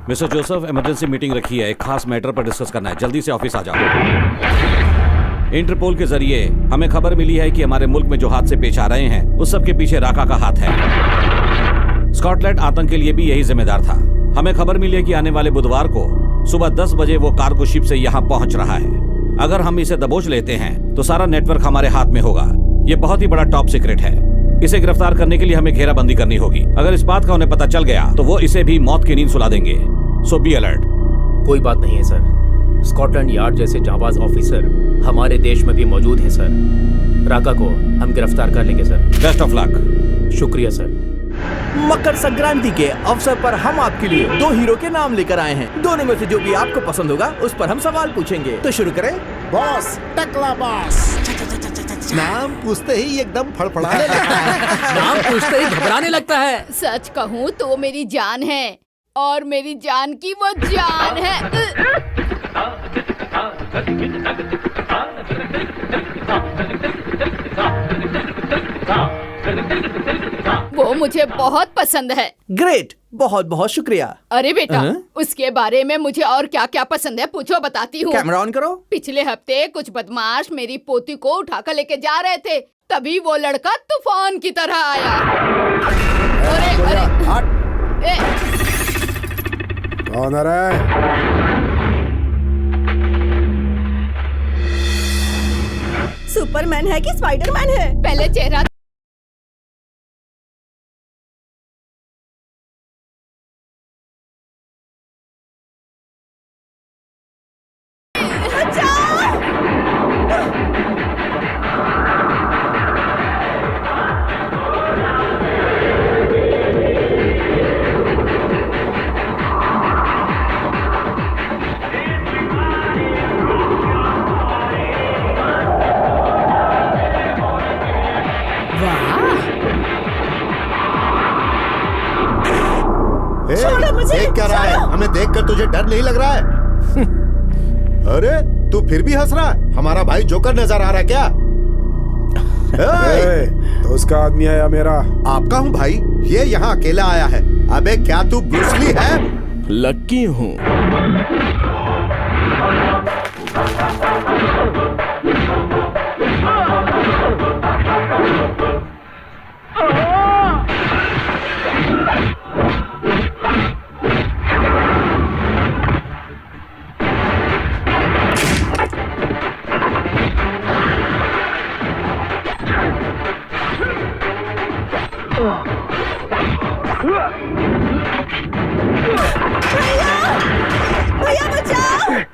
Mister Joseph, emergency meeting रखी है, एक खास मैटर पर डिस्कस करना है, जल्दी से ऑफिस आ जाओ। इंटरपोल के जरिए हमें खबर मिली है कि हमारे मुल्क में जो हादसे पेश आ रहे हैं उस सब के पीछे राका का हाथ है। स्कॉटलैंड आतंक के लिए भी यही जिम्मेदार था। हमें खबर मिली है कि आने वाले बुधवार को सुबह 10 बजे वो कार्गो शिप से यहाँ पहुंच रहा है। अगर हम इसे दबोच लेते हैं तो सारा नेटवर्क हमारे हाथ में होगा। ये बहुत ही बड़ा टॉप सीक्रेट है। इसे गिरफ्तार करने के लिए हमें घेराबंदी करनी होगी। अगर इस बात का उन्हें पता चल गया तो वो इसे भी मौत की नींद सुला देंगे। सो बी अलर्ट। कोई बात नहीं है सर, स्कॉटलैंड यार्ड जैसे जाबाज ऑफिसर हमारे देश में भी मौजूद हैं सर। राका को हम गिरफ्तार कर लेंगे सर। Best of luck. शुक्रिया सर। मकर संक्रांति के अवसर पर हम आपके लिए 2 हीरो के नाम लेकर आए हैं। दोनों में से जो भी आपको पसंद होगा उस पर हम सवाल पूछेंगे। तो शुरू करें। बॉस, टकला बॉस। नाम पूछते ही एकदम फड़फड़ाने लगता है। नाम पूछते ही घबराने लगता है। सच कहूँ तो वो मेरी जान है और मेरी जान की वो जान है। वो मुझे बहुत पसंद है। ग्रेट, बहुत बहुत शुक्रिया। अरे बेटा, उसके बारे में मुझे और क्या क्या पसंद है पूछो, बताती हूँ। कैमरा ऑन करो। पिछले हफ्ते कुछ बदमाश मेरी पोती को उठाकर लेके जा रहे थे, तभी वो लड़का तूफान की तरह आया। अरे कौन आ रहा है? सुपरमैन है कि स्पाइडरमैन है? पहले चेहरा देख क्या रहा है? हमें देखकर तुझे डर नहीं लग रहा है? अरे तू फिर भी हंस रहा है? हमारा भाई जोकर नजर आ रहा है क्या? तो उसका आदमी आया मेरा। आपका हूँ भाई, ये यहाँ अकेला आया है। अबे क्या तू ब्रूस ली है? लक्की हूँ। भैया बचाओ।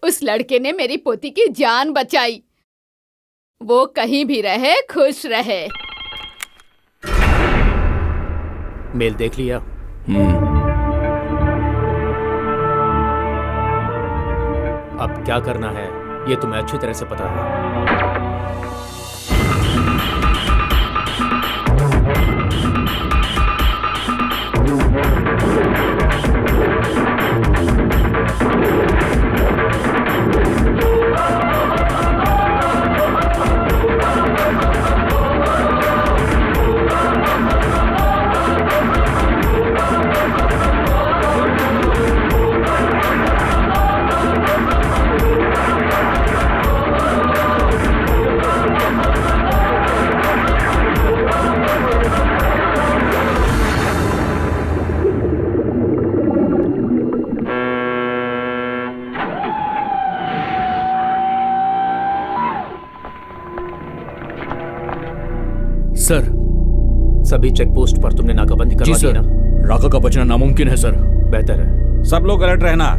उस लड़के ने मेरी पोती की जान बचाई। वो कहीं भी रहे, खुश रहे। मेल देख लिया? क्या करना है ये तुम्हें अच्छी तरह से पता है। सर, सभी चेक पोस्ट पर तुमने नाकाबंदी करवा दी ना? राका का बचना नामुमकिन है सर। बेहतर है। सब लोग अलर्ट रहना।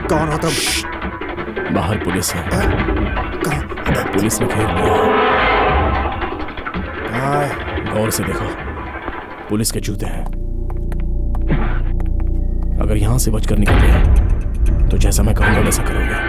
कौन हो तुम? बाहर पुलिस है। पुलिस ने घेर लिया है। गौर से देखो, पुलिस के जूते हैं। अगर यहां से बचकर निकले तो जैसा मैं कहूंगा वैसा करोगे।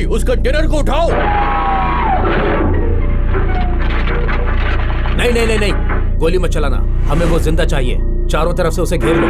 उस कंटेनर को उठाओ। नहीं नहीं नहीं नहीं, गोली मत चलाना, हमें वो जिंदा चाहिए। चारों तरफ से उसे घेर लो।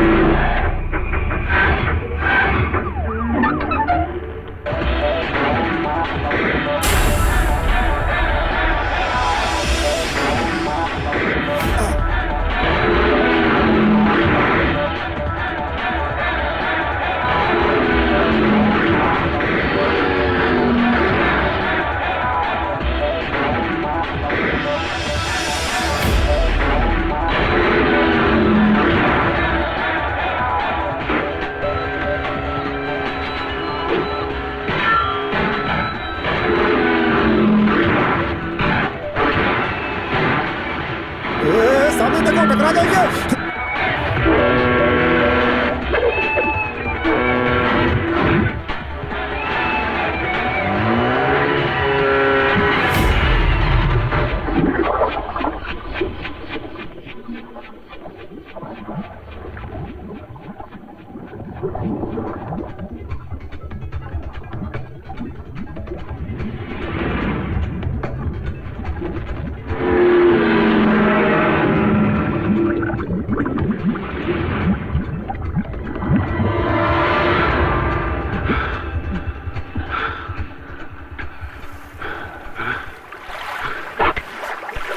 सामने देखो, टकरा जाएंगे।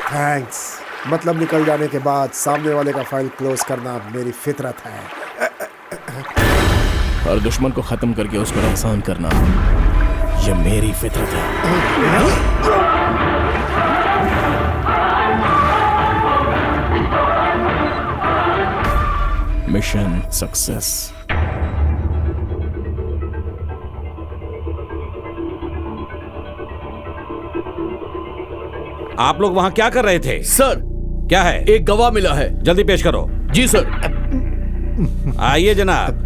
थैंक्स। मतलब निकल जाने के बाद सामने वाले का फाइल क्लोज करना मेरी फितरत है। और दुश्मन को खत्म करके उस पर एहसान करना ये मेरी फितरत है। Mission success. आप लोग वहां क्या कर रहे थे? सर, क्या है? एक गवाह मिला है। जल्दी पेश करो। जी सर। आइए जनाब।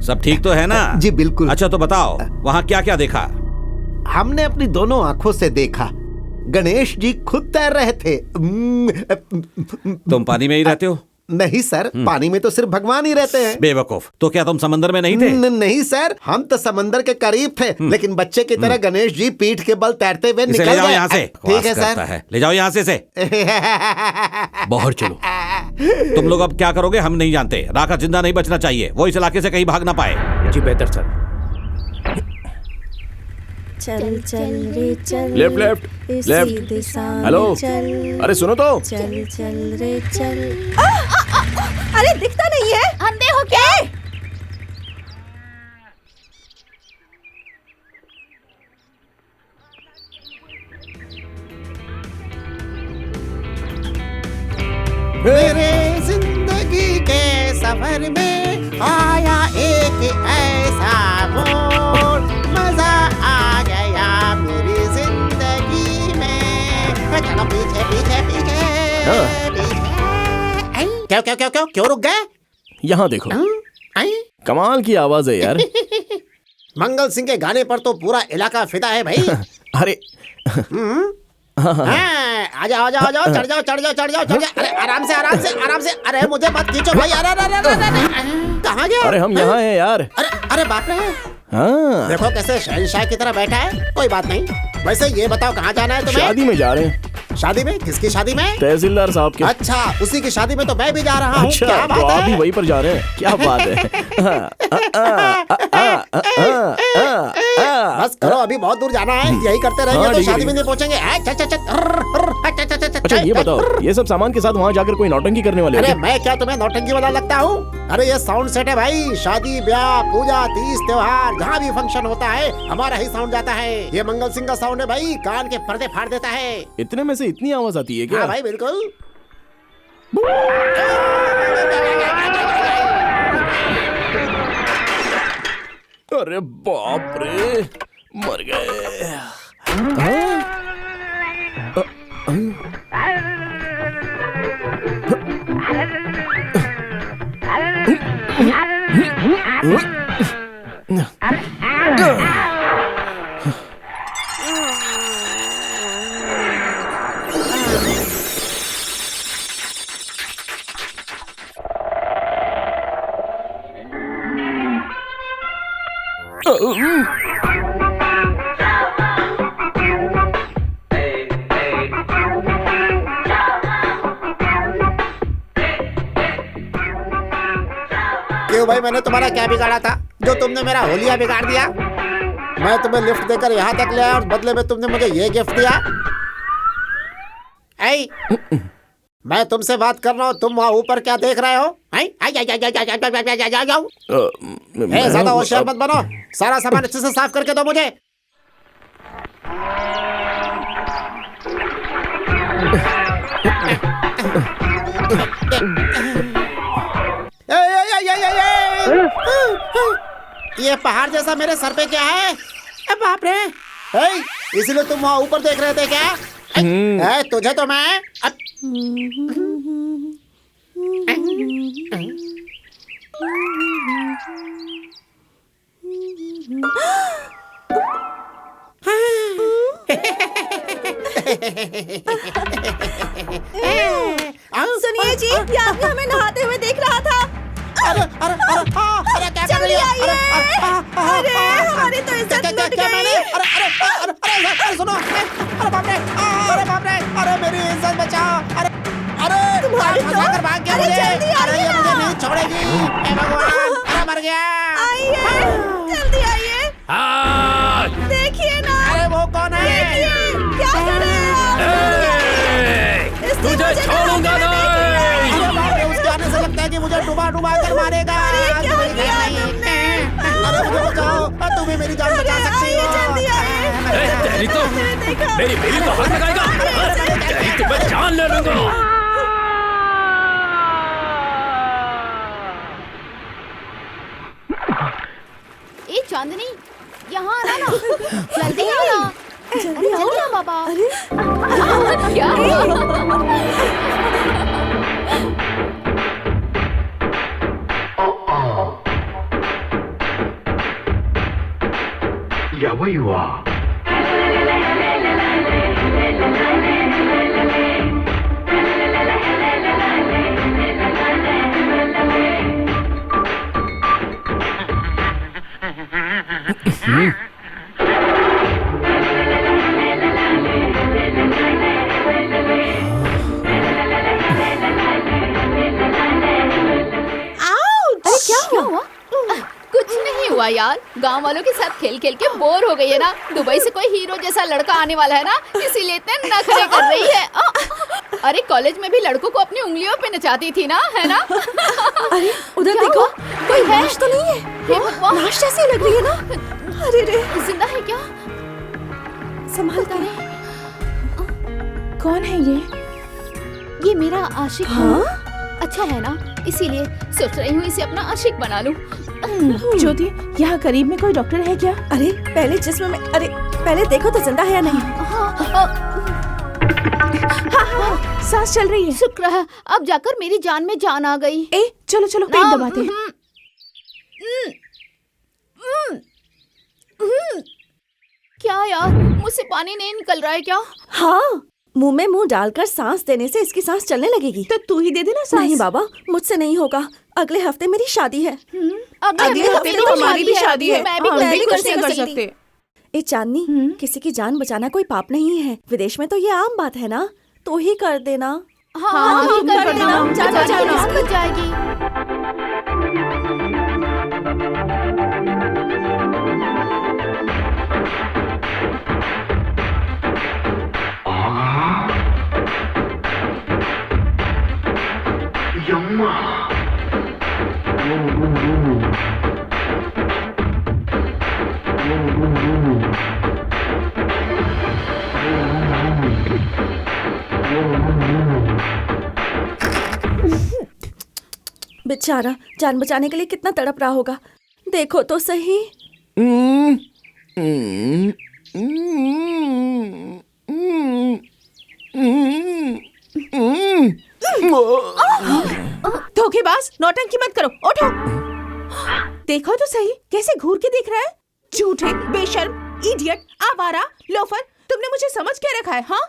सब ठीक तो है ना? जी बिल्कुल। अच्छा तो बताओ वहां क्या क्या देखा? हमने अपनी दोनों आंखों से देखा। गणेश जी खुद तैर रहे थे। तुम पानी में ही रहते हो? नहीं सर, पानी में तो सिर्फ भगवान ही रहते हैं। बेवकूफ, तो क्या तुम समंदर में नहीं थे? नहीं सर, हम तो समंदर के करीब थे, लेकिन बच्चे की तरह गणेश जी पीठ के बल तैरते हुए निकल ले जाओ गए। यहाँ से। ठीक है सर। ले जाओ यहाँ से। बाहर चलो। तुम लोग अब क्या करोगे हम नहीं जानते। राका जिंदा नहीं बचना चाहिए, वो इस इलाके से कहीं भाग ना पाए। जी बेहतर सर। चल चल रे चल लेफ्ट लेफ्ट इसी लेफ्ट। दिशा में हेलो चल अरे सुनो तो। चल चल रे चल। अरे दिखता नहीं है, अंधे हो क्या? मेरे जिंदगी के सफर में आया एक ऐसा मोड़, मजा आ गया मेरी जिंदगी में। चलो पीछे पीछे पीछे पीछे। क्यों क्यों क्यों क्यों क्यों रुक गए? यहाँ देखो, कमाल की आवाज है यार। मंगल सिंह के गाने पर तो पूरा इलाका फिदा है भाई। अरे आजा आजा आजा, चढ़ जाओ चढ़ जाओ चढ़ जाओ चढ़ जाओ। अरे आराम से आराम से आराम से। अरे मुझे मत खींचो भाई। अरे अरे अरे अरे कहाँ गया? अरे हम यहाँ हैं यार। अरे अरे बाप रे। हाँ देखो कैसे शहंशाह की तरह बैठा है। कोई बात नहीं। वैसे ये बताओ कहाँ जाना है तुम्हें? शादी में जा रहे हैं। शादी में? किसकी शादी में? तहसीलदार साहब के। अच्छा, उसी की शादी में तो मैं भी जा रहा हूँ। अच्छा, क्या बात तो आप भी है? वहीं पर जा रहे हैं? क्या बात है। बस करो, अभी बहुत दूर जाना है। यही करते रहेंगे तो ठीक है, शादी ठीक में है। नहीं पहुँचेंगे। अच्छा ये बताओ, ये सब सामान के साथ वहाँ जाकर कोई नौटंकी करने वाले हो अरे क्या? मैं क्या तुम्हें नौटंकी वाला लगता हूँ? अरे ये साउंड सेट है भाई। शादी ब्याह पूजा तीज त्योहार जहाँ भी फंक्शन होता है हमारा ही साउंड जाता है। ये मंगल सिंह का साउंड है भाई, कान के पर्दे फाड़ देता है। इतने में से इतनी आवाज आती है क्या? हाँ भाई बिल्कुल। अरे बाप रे, मर गए। हाँ? क्यों भाई, मैंने तुम्हारा क्या बिगाड़ा था जो तुमने मेरा होलिया बिगाड़ दिया? मैं तुम्हें लिफ्ट देकर यहाँ तक ले आया और बदले में तुमने मुझे ये गिफ्ट दिया। ऐ, मैं तुमसे बात कर रहा हूँ, तुम वहाँ ऊपर क्या देख रहे हो? ज्यादा होशियार मत बनो। सारा सामान अच्छे से साफ करके दो मुझे। ये पहाड़ जैसा मेरे सर पे क्या है? बाप रे। इसलिए तुम वहाँ ऊपर देख रहे थे क्या? तुझे तो मैं सुनिए जी, ये आपने हमें नहाते हुए देख रहा था। अरे अरे अरे अरे क्या कर रही है? अरे हमारी तो इज्जत लुट गई। अरे सुनो। अरे बाप रे, अरे बाप रे, अरे मेरी इज्जत बचाओ। अरे अरे तुम्हारी तो- फंसा कर भाग गया अरे मुझे। जल्दी अरे ये आइए मुझे ना। नहीं छोड़ेगी। हे भगवान, अरे मर गया। आइए, जल्दी आइए। देखिए ना। अरे वो कौन है? देखिए, क्या कर रहे हैं आप? तुझे छोड़ूंगा नहीं। अरे बाप रे, उसके आने से लगता है कि मुझे डुबा डुबा कर मारेगा। अरे क्या मेरी किया जान नहीं। तुमने? अरे मुझे बचाओ, तुम ही मेरी जान बचा सकती हो। जल्दी आइए। तेरी तो मेरी बीवी को हाथ लगाएगा। तेरी तो मैं जान ले लूंगा। ए चांदनी, यहाँ आना ना। जल्दी आना। जल्दी आ बाबा। क्या? हुआ यार, गांव वालों के साथ खेल खेल के बोर हो गई है ना। दुबई से कोई हीरो जैसा लड़का आने वाला है ना, इसीलिए इतने नखरे कर रही है। अरे कॉलेज में भी लड़कों को अपनी उंगलियों पे नचाती थी ना, है ना? अरे उधर देखो, कोई लाश तो नहीं है? हे भगवान, लाश जैसी लग रही है ना। अरे रे, जिंदा है क्या? संभाल कर। कौन है ये मेरा आशिक है। अच्छा है ना, इसीलिए सोच रही हूँ इसे अपना आशिक बना लूं। ज्योति, यहाँ करीब में कोई डॉक्टर है क्या? अरे पहले जिस्म में, अरे पहले देखो तो जिंदा है या नहीं। हाँ, सांस चल रही है। शुक्र है, अब जाकर मेरी जान में जान आ गई। चलो चलो पेट दबाते हैं। क्या यार, मुझसे पानी नहीं निकल रहा है क्या? हाँ, मुंह में मुंह डालकर सांस देने से इसकी सांस चलने लगेगी। तो तू ही दे देना सांस। नहीं बाबा, मुझसे नहीं होगा। अगले हफ्ते मेरी शादी है। अगले हफ्ते तो हमारी भी शादी है। मैं भी कुछ नहीं कर सकती। ए चांदनी, किसी की जान बचाना कोई पाप नहीं है। विदेश में तो ये आम बात है ना, तो ही कर देना। हाँ, कर देना, जान बच जाएगी। बेचारा जान बचाने के लिए कितना तड़प रहा होगा। देखो तो सही। धोखेबाज, नौटंकी मत करो, उठो। देखो तो सही, कैसे घूर के देख रहा है। झूठे, बेशर्म, इडियट, आवारा, लोफर, तुमने मुझे समझ क्या रखा है? हाँ,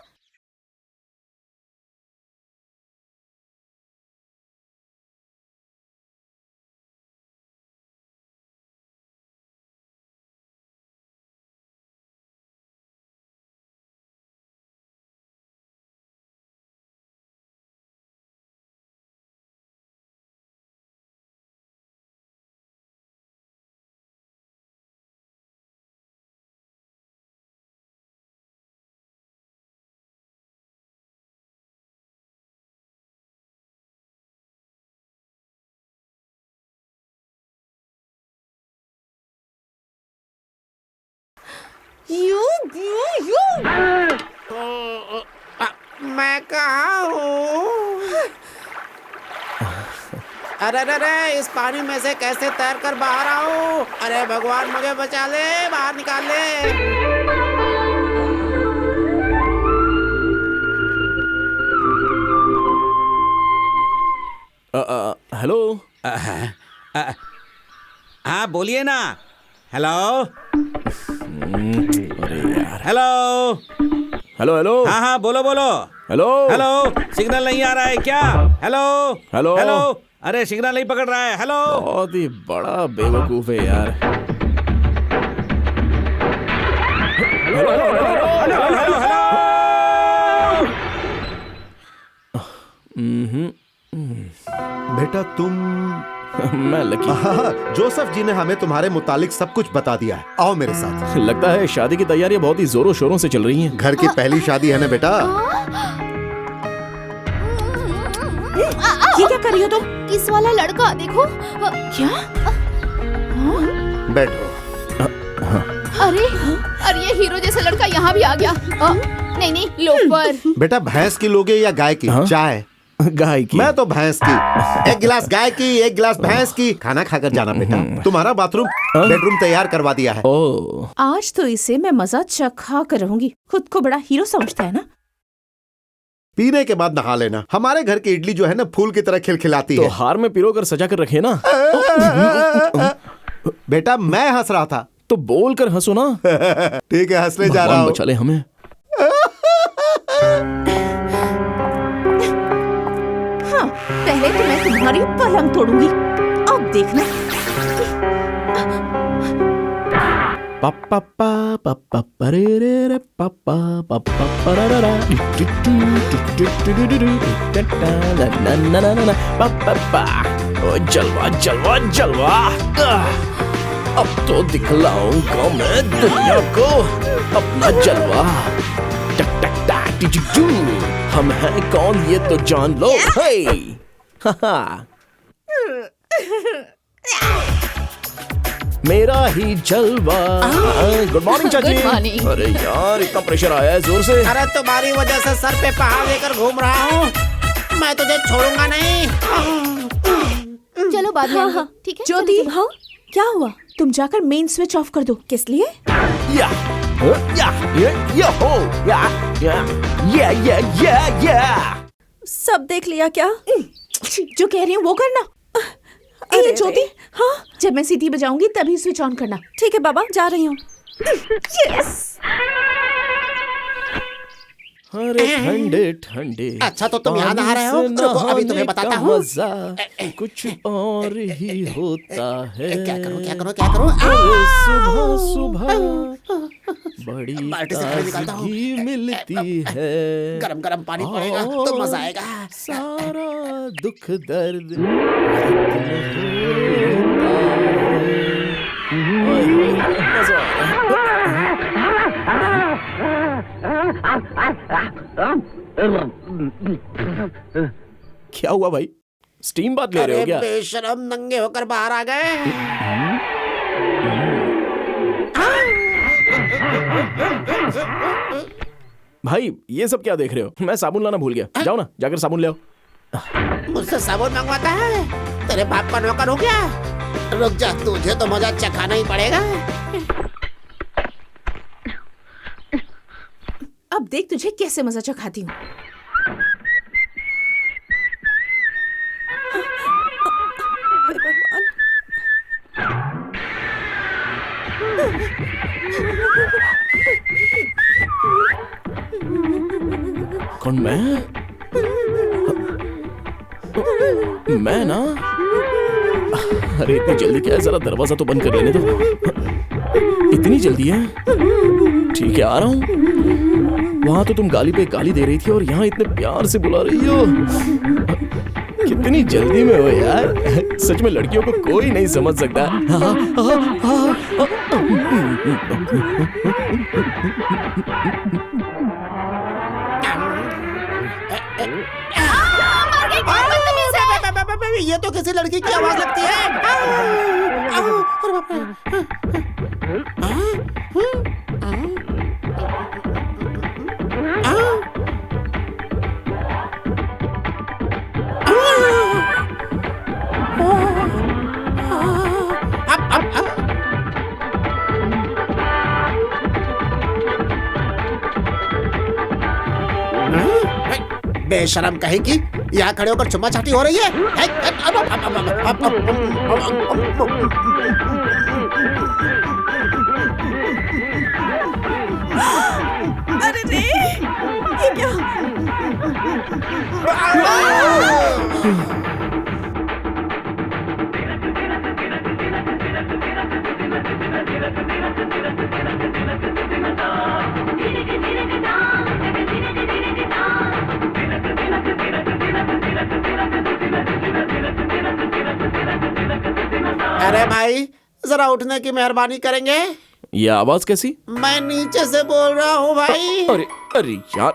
मैं कहाँ हूँ? अरे अरे, इस पानी में से कैसे तैर कर बाहर आऊं? अरे भगवान, मुझे बचा ले, बाहर निकाल ले। हेलो। हाँ बोलिए ना। हेलो। अरे यार। Hello hello hello. हाँ हाँ बोलो बोलो। हेलो हेलो, सिग्नल नहीं आ रहा है क्या? Hello hello hello. अरे सिग्नल नहीं पकड़ रहा है। हेलो। बहुत ही बड़ा बेवकूफ है यार। Hello hello hello hello hello. बेटा तुम? मैं लकी। जोसेफ जी ने हमें तुम्हारे मुतालिक सब कुछ बता दिया है। आओ मेरे साथ। लगता है शादी की तैयारियां बहुत ही जोरों शोरों से चल रही हैं। घर की पहली शादी है ना बेटा। ये क्या कर रही हो तुम? किस वाला लड़का देखो। क्या? बैठो। अरे ये हीरो जैसा लड़का यहाँ भी आ गया। नहीं नहीं, लोफर। बेटा भैंस की लोगे या गाय की? चाय? गाय की। मैं तो भैंस की। एक गिलास गाय की, एक गिलास भैंस की। खाना खाकर जाना बेटा। तुम्हारा बाथरूम बेडरूम तैयार करवा दिया है। आज तो इसे मैं मजा चखा कर रहूंगी। खुद को बड़ा हीरो समझता है ना। पीने के बाद नहा लेना। हमारे घर की इडली जो है ना, फूल की तरह खिलखिलाती है। तो हार में पिरो कर सजा कर रखे ना। बेटा मैं हंस रहा था। तो बोल कर हंसो ना। ठीक है, हंसने जा रहा हूँ। बचा ले हमें। हाँ, पहले तो मैं तुम्हारी पलंग तोड़ूंगी, अब देखना। पापा पापा परे रे रे पापा पापा पररा पापा। ओ जलवा जलवा जलवा। अब तो दिखलाऊंगा मैं दुनिया को अपना जलवा। टक टक टक टिचू, हम हैं कौन ये तो जान लो। हे हा मेरा ही जलवा। गुड मॉर्निंग चाची। Good morning. अरे यार इतना प्रेशर आया है जोर से। अरे तुम्हारी वजह से सर पे पहाड़ लेकर घूम रहा हूँ, मैं तुझे छोड़ूंगा नहीं। चलो बाद में आएंगे, ठीक है? ज्योति, हाँ क्या हुआ? तुम जाकर मेन स्विच ऑफ कर दो। किस लिए? या या हो या सब देख लिया क्या? जो कह रही हूँ वो करना। अरे ज्योति, हाँ जब मैं सीटी बजाऊंगी तभी स्विच ऑन करना। ठीक है बाबा, जा रही हूँ। यस। अरे ठंडे ठंडे। अच्छा तो तुम यहाँ नहा रहे हो? रुको अभी तुम्हें बताता हूँ। मजा कुछ और ही होता है। क्या करूँ क्या करूँ क्या करूँ? सुबह सुबह बड़ी बाल्टी से पानी निकालता हूँ। ताजगी मिलती है। गरम गरम पानी पड़ेगा तो मजा आएगा। सारा दुख दर्द मजा आ रहा है। क्या हुआ भाई, स्टीम बात ले रहे हो क्या? बेशरम नंगे होकर बाहर आ गए। भाई ये सब क्या देख रहे हो? मैं साबुन लाना भूल गया। जाओ ना, जाकर साबुन ले आओ। मुझसे साबुन मंगवाता है? तेरे बाप का नौकर हो क्या? रुक जा, तुझे तो मजा चखाना ही पड़ेगा। अब देख तुझे कैसे मजा चखाती हूँ। कौन? मैं ना? अरे इतनी जल्दी क्या है, जरा दरवाजा तो बंद कर लेने दो। इतनी जल्दी है? ठीक है आ रहा हूँ। वहां तो तुम गाली पे गाली दे रही थी और यहाँ इतने प्यार से बुला रही हो। कितनी जल्दी में हो यार, सच में लड़कियों को कोई नहीं समझ सकता। ये तो किसी लड़की की आवाज लगती है। बेशरम कहेगी, यहाँ खड़े होकर चुम्मा चाटी हो रही है। अरे रे, ये क्या? अरे भाई जरा उठने की मेहरबानी करेंगे। ये आवाज कैसी? मैं नीचे से बोल रहा हूँ भाई। अरे अरे यार,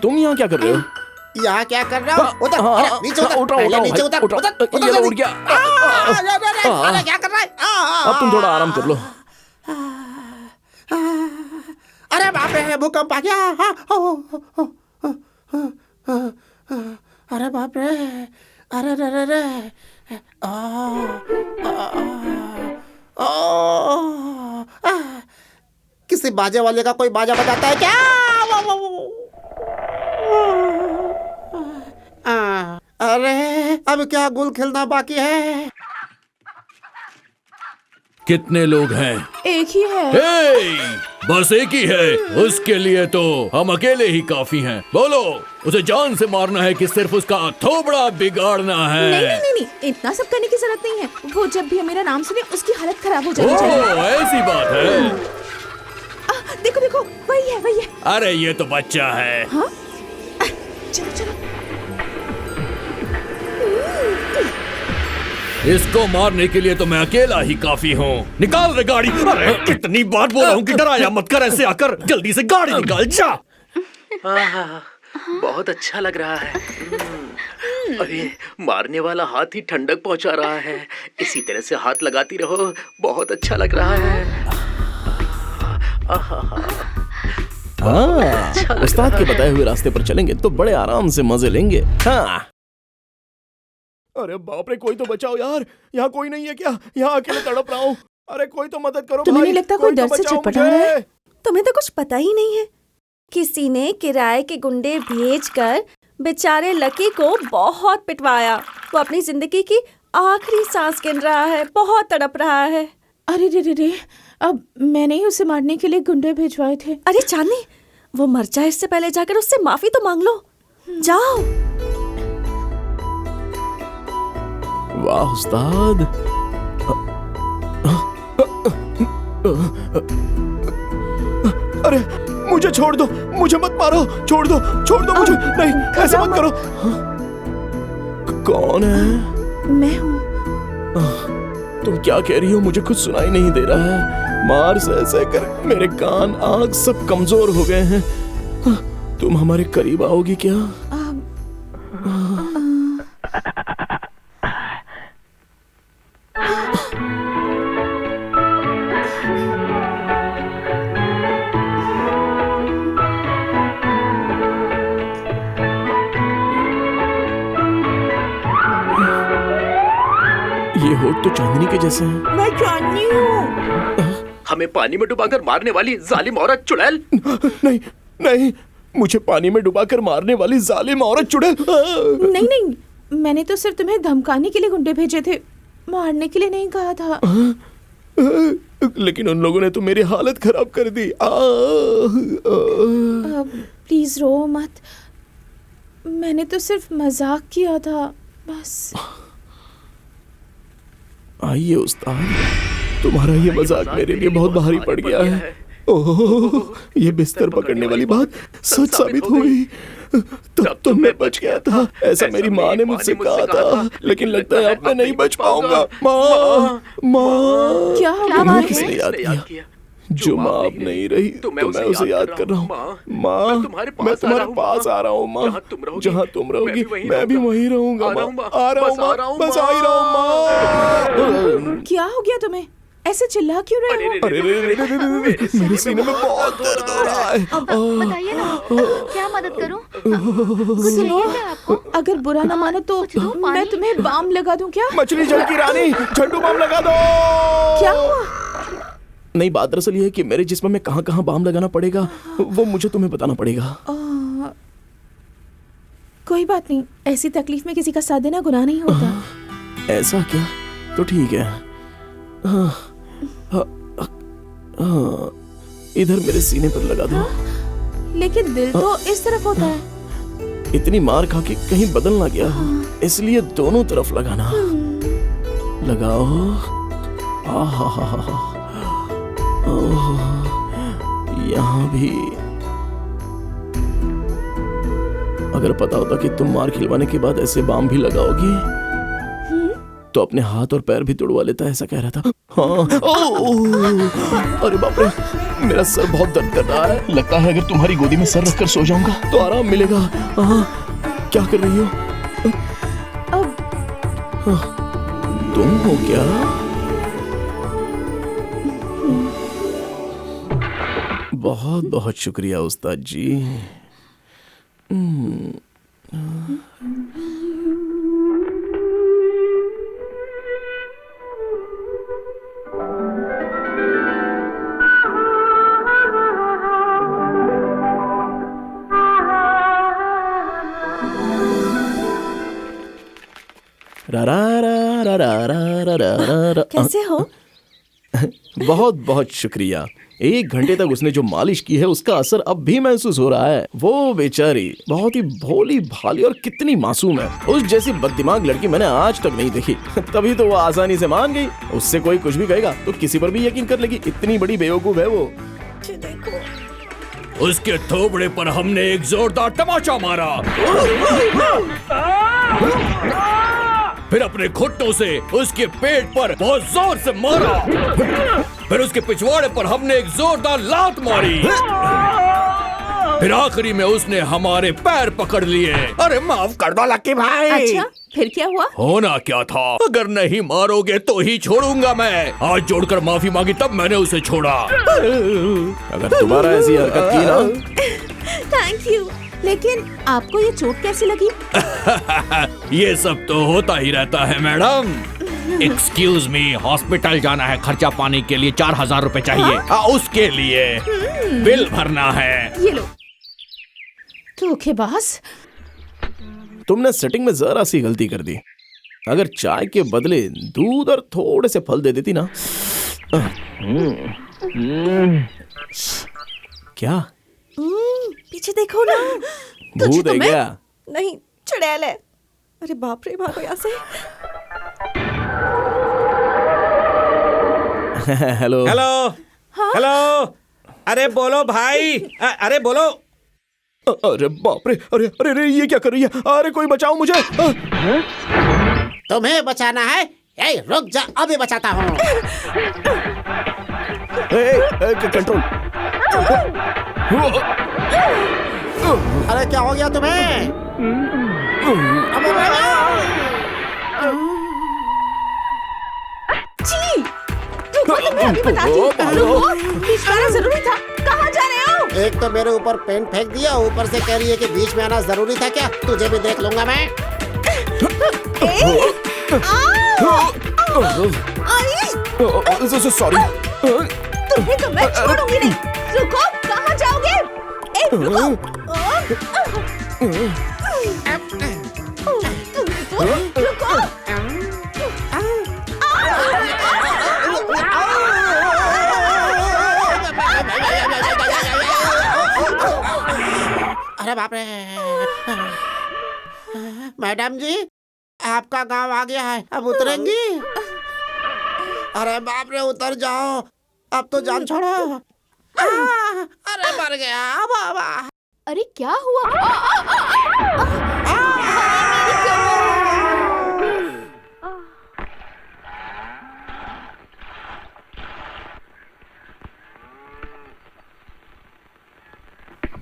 तुम यहाँ क्या कर रहे हो? यहाँ क्या कर रहा हूँ? उतर, अरे, नीचे उतर, पहले नीचे उतर, उतर, ये लो, उठ गया। अरे क्या कर रहा है? अब तुम थोड़ा आराम कर लो। अरे बाप रे, भूकंप आ गया। अरे बाप रे, अरे रे रे रे, किसी बाजे वाले का कोई बाजा बजाता है क्या? अरे अब क्या गुल खिलना बाकी है? कितने लोग हैं? एक ही है। बस एक ही है, उसके लिए तो हम अकेले ही काफी हैं। बोलो, उसे जान से मारना है कि सिर्फ उसका थोबड़ा बिगाड़ना है? नहीं, इतना सब करने की जरूरत नहीं है। वो जब भी मेरा नाम सुने उसकी हालत खराब हो जानी चाहिए। ऐसी बात है। देखो देखो, वही है। अरे ये तो बच्चा है। हाँ? चलो। इसको मारने के लिए तो मैं अकेला ही काफी हूँ। निकाल रे गाड़ी। अरे इतनी बार बोला हूँ कि डराया मत कर, ऐसे आकर जल्दी से गाड़ी निकाल जा। बहुत अच्छा लग रहा है। अरे मारने वाला हाथ ही ठंडक पहुंचा रहा है। इसी तरह से हाथ लगाती रहो, बहुत अच्छा लग रहा है। हाँ, उस्ताद के बताए हुए रास्ते पर चलेंगे तो बड़े आराम से मजे लेंगे। हाँ। अरे बाप रे, कोई तो बचाओ यार, यहाँ कोई नहीं है क्या? यहाँ अकेले तड़प रहा हूँ। अरे कोई तो मदद करो। तुम्हें नहीं लगता कोई डर से छटपटा रहा है? तुम्हें तो कुछ पता ही नहीं है। किसी ने किराए के गुंडे भेजकर बेचारे लकी को बहुत पिटवाया। वो अपनी जिंदगी की आखिरी सांस गिन रहा है, बहुत तड़प रहा है। अरे रे रे रे, अब मैंने ही उसे मारने के लिए गुंडे भिजवाए थे। अरे चांदनी, वो मर जाए इससे पहले जाकर उससे माफी तो मांग लो। जाओ। वाह उस्ताद। अरे मुझे छोड़ दो, मुझे मत मारो, छोड़ दो मुझे। नहीं, ऐसे मत करो। कौन है? मैं हूँ। तुम क्या कह रही हो? मुझे कुछ सुनाई नहीं दे रहा है। मार सह कर मेरे कान आँख सब कमजोर हो गए हैं। तुम हमारे करीब आओगी क्या? ये होठ तो चांदनी के जैसे हैं। मैं चांदनी हूँ। हमें पानी में डुबाकर मारने वाली जालिम औरत चुड़ैल। नहीं नहीं, मुझे पानी में डुबाकर मारने वाली जालिम औरत चुड़ैल। नहीं नहीं, मैंने तो सिर्फ तुम्हें धमकाने के लिए गुंडे भेजे थे, मारने के लिए नहीं कहा था। लेकिन उन लोगों ने तो मेरी हालत खराब कर दी। प्लीज रो मत, मैंने तो सिर्फ मजाक किया था बस। आइए उस्ताद, तुम्हारा ये मजाक मेरे लिए बहुत भारी पड़ गया है। ओह, ये बिस्तर पकड़ने वाली बात सच साबित हो गई। तब तो मैं बच गया था, ऐसा मेरी माँ ने मुझसे कहा था, लेकिन लगता है अब मैं नहीं बच पाऊंगा। माँ, क्या तुम्हें किसने याद किया? जो माँ अब नहीं रही तो मैं उसे याद कर रहा हूँ। माँ, मैं तुम्हारे पास आ रहा हूँ। माँ, जहाँ तुम रहोगी मैं भी वहीं रहूंगा। आ रहा हूँ, बस आ ही रहा हूँ। माँ, क्या हो गया तुम्हें? ऐसे चिल्ला क्यों रहे हो? अरे मेरे सीने में बहुत दर्द हो रहा है। बताइए ना, क्या मदद करूं? सुनो, अगर बुरा ना मानो तो मैं तुम्हें बाम लगा दूं क्या? मछली जल की रानी, झंडू बाम लगा दो। क्या हुआ? नहीं, बात दरअसल ये है कि मेरे जिस्म में कहाँ कहाँ बाम लगाना पड़ेगा वो मुझे तुम्हें बताना पड़ेगा। कोई बात नहीं, ऐसी तकलीफ में किसी का साथ देना गुनाह नहीं होता। ऐसा क्या? तो ठीक है। इधर मेरे सीने पर लगा दो। लेकिन दिल तो इस तरफ होता है। इतनी मार खा के कहीं बदल ना गया, इसलिए दोनों तरफ लगाना। लगाओ। यहाँ भी। अगर पता होता कि तुम मार खिलवाने के बाद ऐसे बाम भी लगाओगी तो अपने हाथ और पैर भी तुड़वा लेता, ऐसा कह रहा था। हाँ। अरे बाप रे, मेरा सर बहुत दर्द कर रहा है। लगता है अगर तुम्हारी गोदी में सर रखकर सो जाऊंगा तो आराम मिलेगा। क्या कर रही हो? तुम हो क्या? बहुत बहुत शुक्रिया उस्ताद जी। कैसे हो? बहुत बहुत शुक्रिया। 1 घंटे तक उसने जो मालिश की है उसका असर अब भी महसूस हो रहा है। वो बेचारी बहुत ही भोली भाली और कितनी मासूम है। उस जैसी बददिमाग लड़की मैंने आज तक नहीं देखी। तभी तो वो आसानी से मान गई। उससे कोई कुछ भी कहेगा तो किसी पर भी यकीन कर लेगी। इतनी बड़ी बेवकूफ है वो। उसके थोबड़े पर हमने एक जोरदार तमाचा मारा। फिर अपने घुटनों से उसके पेट पर बहुत जोर से मारा। फिर उसके पिछवाड़े पर हमने एक जोरदार लात मारी। फिर आखिरी में उसने हमारे पैर पकड़ लिए। अरे माफ कर दो लक्की भाई। अच्छा, फिर क्या हुआ? होना क्या था, अगर नहीं मारोगे तो ही छोड़ूंगा मैं। हाथ जोड़कर माफी मांगी तब मैंने उसे छोड़ा। अगर दोबारा ऐसी हरकत की ना। Thank you. लेकिन आपको ये चोट कैसे लगी? ये सब तो होता ही रहता है मैडम। एक्सक्यूज मी, हॉस्पिटल जाना है, खर्चा पानी के लिए 4000 रुपए चाहिए। उसके लिए बिल भरना है। ये लो। धोखेबाज। तुमने सेटिंग में जरा सी गलती कर दी। अगर चाय के बदले दूध और थोड़े से फल दे देती ना। क्या पीछे देखो ना। भूत है क्या? नहीं, चुड़ैल है। अरे बाप रे, भागो यहाँ से। Hello hello. हेलो। अरे बोलो भाई। अरे बोलो। अरे बाप रे, अरे अरे अरे ये क्या कर रही है? अरे कोई बचाओ मुझे। तुम्हें बचाना है? ए, रुक जा, अभी बचाता हूँ। कंट्रोल। अरे क्या हो गया तुम्हें? अबे जी, रुको, तुम्हें अभी बताती हूँ। रुको, बीच में आना जरूरी था। कहाँ जा रहे हो? एक तो मेरे ऊपर पेन फेंक दिया, ऊपर से कह रही है कि बीच में आना जरूरी था क्या? तुझे भी देख लूंगा मैं। सॉरी। तुम्हें तो मैं छोड़ूंगी नहीं। रुको, कहाँ जाओगे? रुको। रुको। अरे बाप रे। मैडम जी, आपका गांव आ गया है, अब उतरेंगी? अरे बाप रे, उतर जाओ, अब तो जान छोड़ो। अरे मर गया बाबा। अरे क्या हुआ?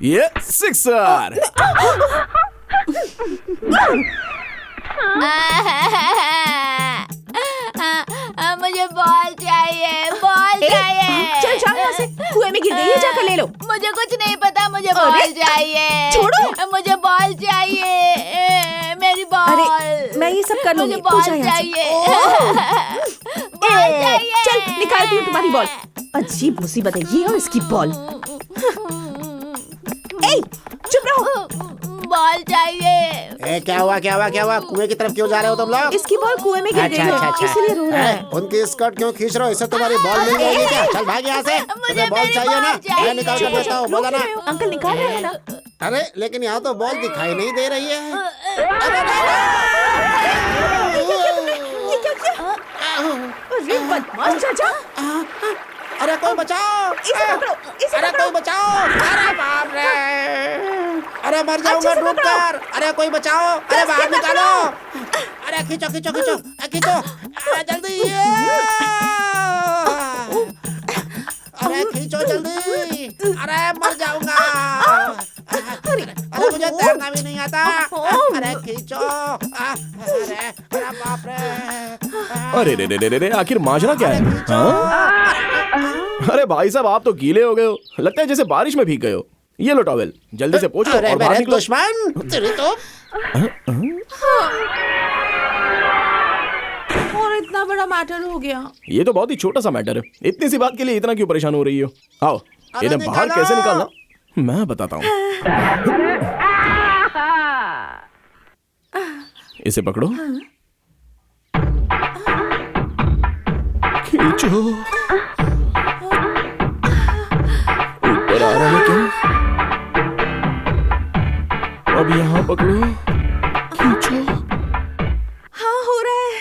ये सिक्सर। मुझे बॉल चाहिए, बॉल चाहिए। चल जाओ यहाँ से, कुएं में गिर गई है, जाकर ले लो। मुझे कुछ नहीं पता, मुझे बॉल चाहिए। छोड़ो। मुझे बॉल चाहिए, मेरी बॉल। अरे मैं ये सब कर लूंगी। मुझे बॉल चाहिए। बॉल चाहिए। चल निकालती हूँ तुम्हारी बॉल। अजीब मुसीबत है ये और इसकी बॉल। ए, चुप रहो। बॉल चाहिए। ए, क्या हुआ क्या हुआ क्या हुआ? कुएं की तरफ क्यों जा रहे हो तुम लोग? इसकी बॉल कुएं में गिर गई है, इसलिए रो रहा है। उनकी स्कर्ट क्यों खींच रहे हो? इससे तुम्हारी बॉल मिल जाएगी क्या? चल भाग यहाँ से। तुम्हें बॉल चाहिए ना? मैं निकाल कर देता हूँ, बोला ना। अंकल निकाल रहे हैं ना? अरे लेकिन यहाँ तो बॉल दिखाई नहीं दे रही है। अरे बदमाश चाचा। अरे कोई बचाओ। इसे पकड़ो, इसे अरे पकड़ो। कोई बचाओ। अरे बाप रे, अरे मर जाऊंगा डूबकर। अरे कोई बचाओ। अरे बाहर निकालो। अरे खींचो खींचो खींचो खींचो, जल्दी। अरे खींचो जल्दी। अरे मर जाऊंगा। अरे मुझे तैरना भी नहीं आता। अरे खींचो। अरे बाप रे। अरे रे रे रे रे, आखिर माजरा क्या है? अरे भाई साहब, आप तो गीले हो गए हो, लगता है जैसे बारिश में भीग गए हो। ये लो टॉवेल, जल्दी से पोंछो और बाहर निकलो। दुश्मन तेरी तो। और इतना बड़ा मैटर हो गया। ये तो बहुत ही छोटा सा मैटर है, इतनी सी बात के लिए इतना क्यों परेशान हो रही हो? आओ, इन्हें बाहर कैसे निकालना मैं बताता हूँ। इसे पकड़ो, खींचो। ऊपर आ रहा है क्या? अब यहाँ पकड़ो, खींचो। हाँ हो रहा है।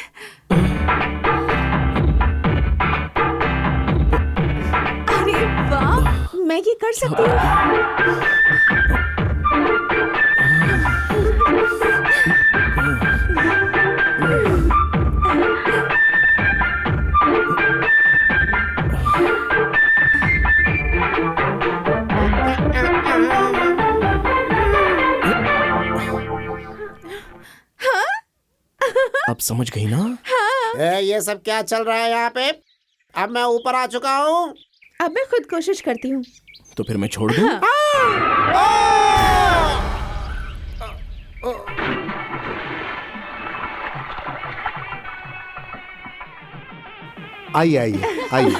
अरे वाह, मैं ये कर सकती हूँ। समझ गई ना? ये सब क्या चल रहा है यहाँ पे? अब मैं ऊपर आ चुका हूँ। अब मैं खुद कोशिश करती हूँ। तो फिर मैं छोड़ दूँ? आइए आइए आइए।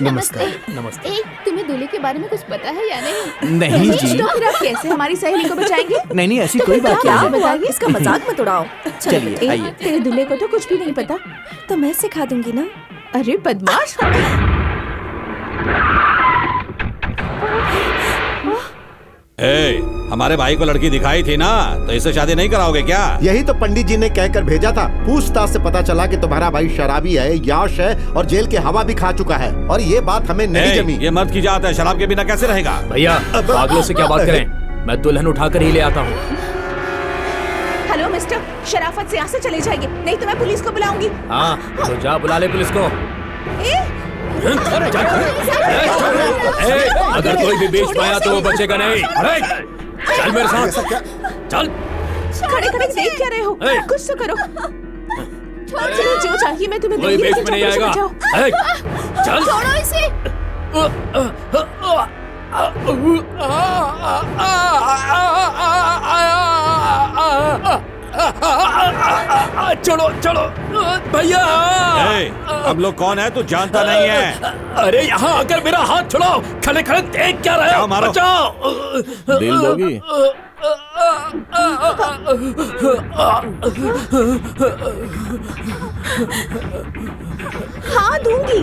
नमस्कार। नमस्ते। तुम्हें दूल्हे के बारे में कुछ पता है या नहीं? नहीं जी। तो फिर आप कैसे हमारी सहेली को बचाएंगे? नहीं ऐसी कोई बात क्या नहीं। बताइए, इसका मजाक मत उड़ाओ। चलिए आइए। तेरे दूल्हे को तो कुछ भी नहीं पता। तो मैं सिखा दूंगी ना। अरे बदमाश। हमारे भाई को लड़की दिखाई थी ना, तो इससे शादी नहीं कराओगे क्या? यही तो पंडित जी ने कहकर भेजा था। पूछताछ से पता चला कि तुम्हारा भाई शराबी है, याश है और जेल की हवा भी खा चुका है। और ये बात हमें नहीं जमी। ये मर्द की जात है, शराब के बिना कैसे रहेगा? भैया पागलों से क्या बात करें, मैं दुल्हन उठाकर ही ले आता हूँ। हेलो मिस्टर, शराफत से यहाँ से चले जाइए, नहीं तो मैं पुलिस को बुलाऊंगी। हाँ तो जा बुला ले पुलिस को। अगर कोई भी बेच पाया तो वो बचेगा नहीं। चल मेरे साथ, चल। खड़े खड़े देख क्या रहे हो? कुछ तो करो। चलो जो चाहिए मैं तुम्हें कोई दूंगी। बेच में नहीं आएगा। चल छोड़ो इसे। चलो चलो भैया। हम लोग कौन है तू जानता नहीं है? अरे यहाँ आकर मेरा हाथ छुड़ाओ। खड़े खड़े देख क्या रहे हो? बचाओ। दिल दोगी? हाँ दूंगी।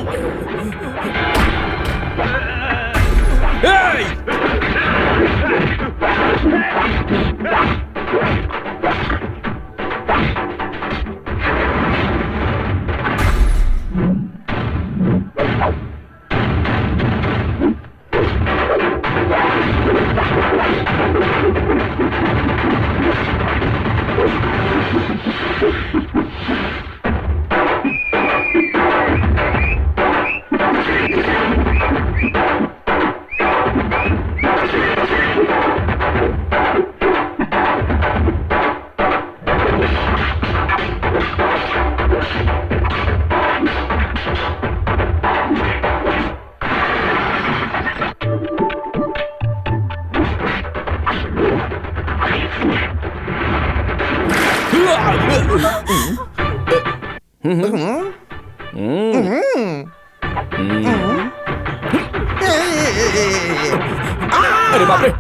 अरे बाप रे।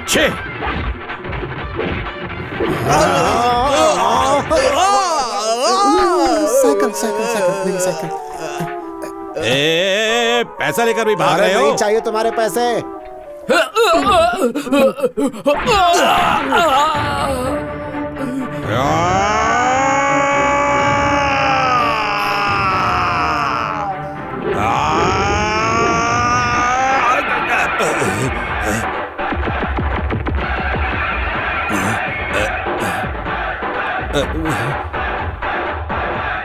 छे पैसा लेकर भी भाग रहे हो? नहीं चाहिए तुम्हारे पैसे।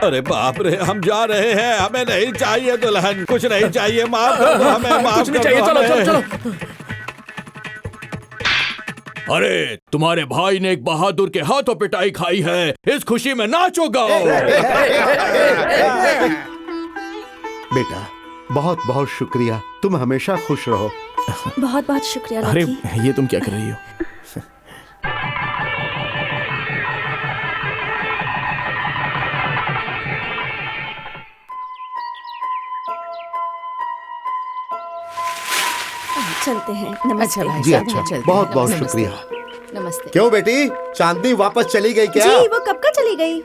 अरे बाप रे, हम जा रहे हैं। हमें नहीं चाहिए दुल्हन, कुछ नहीं चाहिए। माफ कर दो हमें, माफ कुछ नहीं कर चाहिए। दो चलो हमें। चलो चलो। अरे तुम्हारे भाई ने एक बहादुर के हाथों पिटाई खाई है, इस खुशी में नाचो गाओ। बेटा बहुत बहुत शुक्रिया, तुम हमेशा खुश रहो। बहुत बहुत शुक्रिया अरे लकी। ये तुम क्या कर रही हो? चलते हैं। नमस्ते। अच्छा भाई जी साहब, अच्छा, चलते हैं। बहुत बहुत नमस्ते। शुक्रिया। नमस्ते। क्यों बेटी, चांदनी वापस चली गई क्या? जी वो कब का चली गई?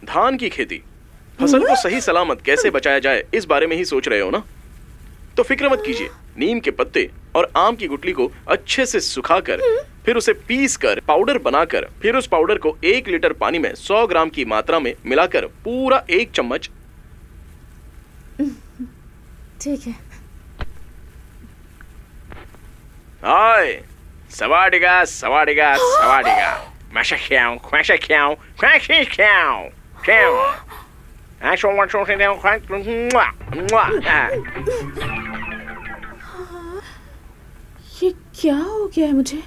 धान की खेती, फसल को सही सलामत कैसे बचाया जाए इस बारे में ही सोच रहे हो ना? तो फिक्र मत कीजिए, नीम के पत्ते और आम की गुठली को अच्छे से सुखाकर फिर उसे पीस कर पाउडर बनाकर फिर उस पाउडर को 1 लीटर पानी में 100 ग्राम की मात्रा में मिलाकर पूरा 1 चम्मच। ठीक है। हाय सवाडिगा सवाडिगा सवाडिगा मशख्याओ ख्वाशख्याओ ख्वाशख्याओ ख्याओ ऐशो वशो से देओ ख्वा ये क्या हो गया है मुझे?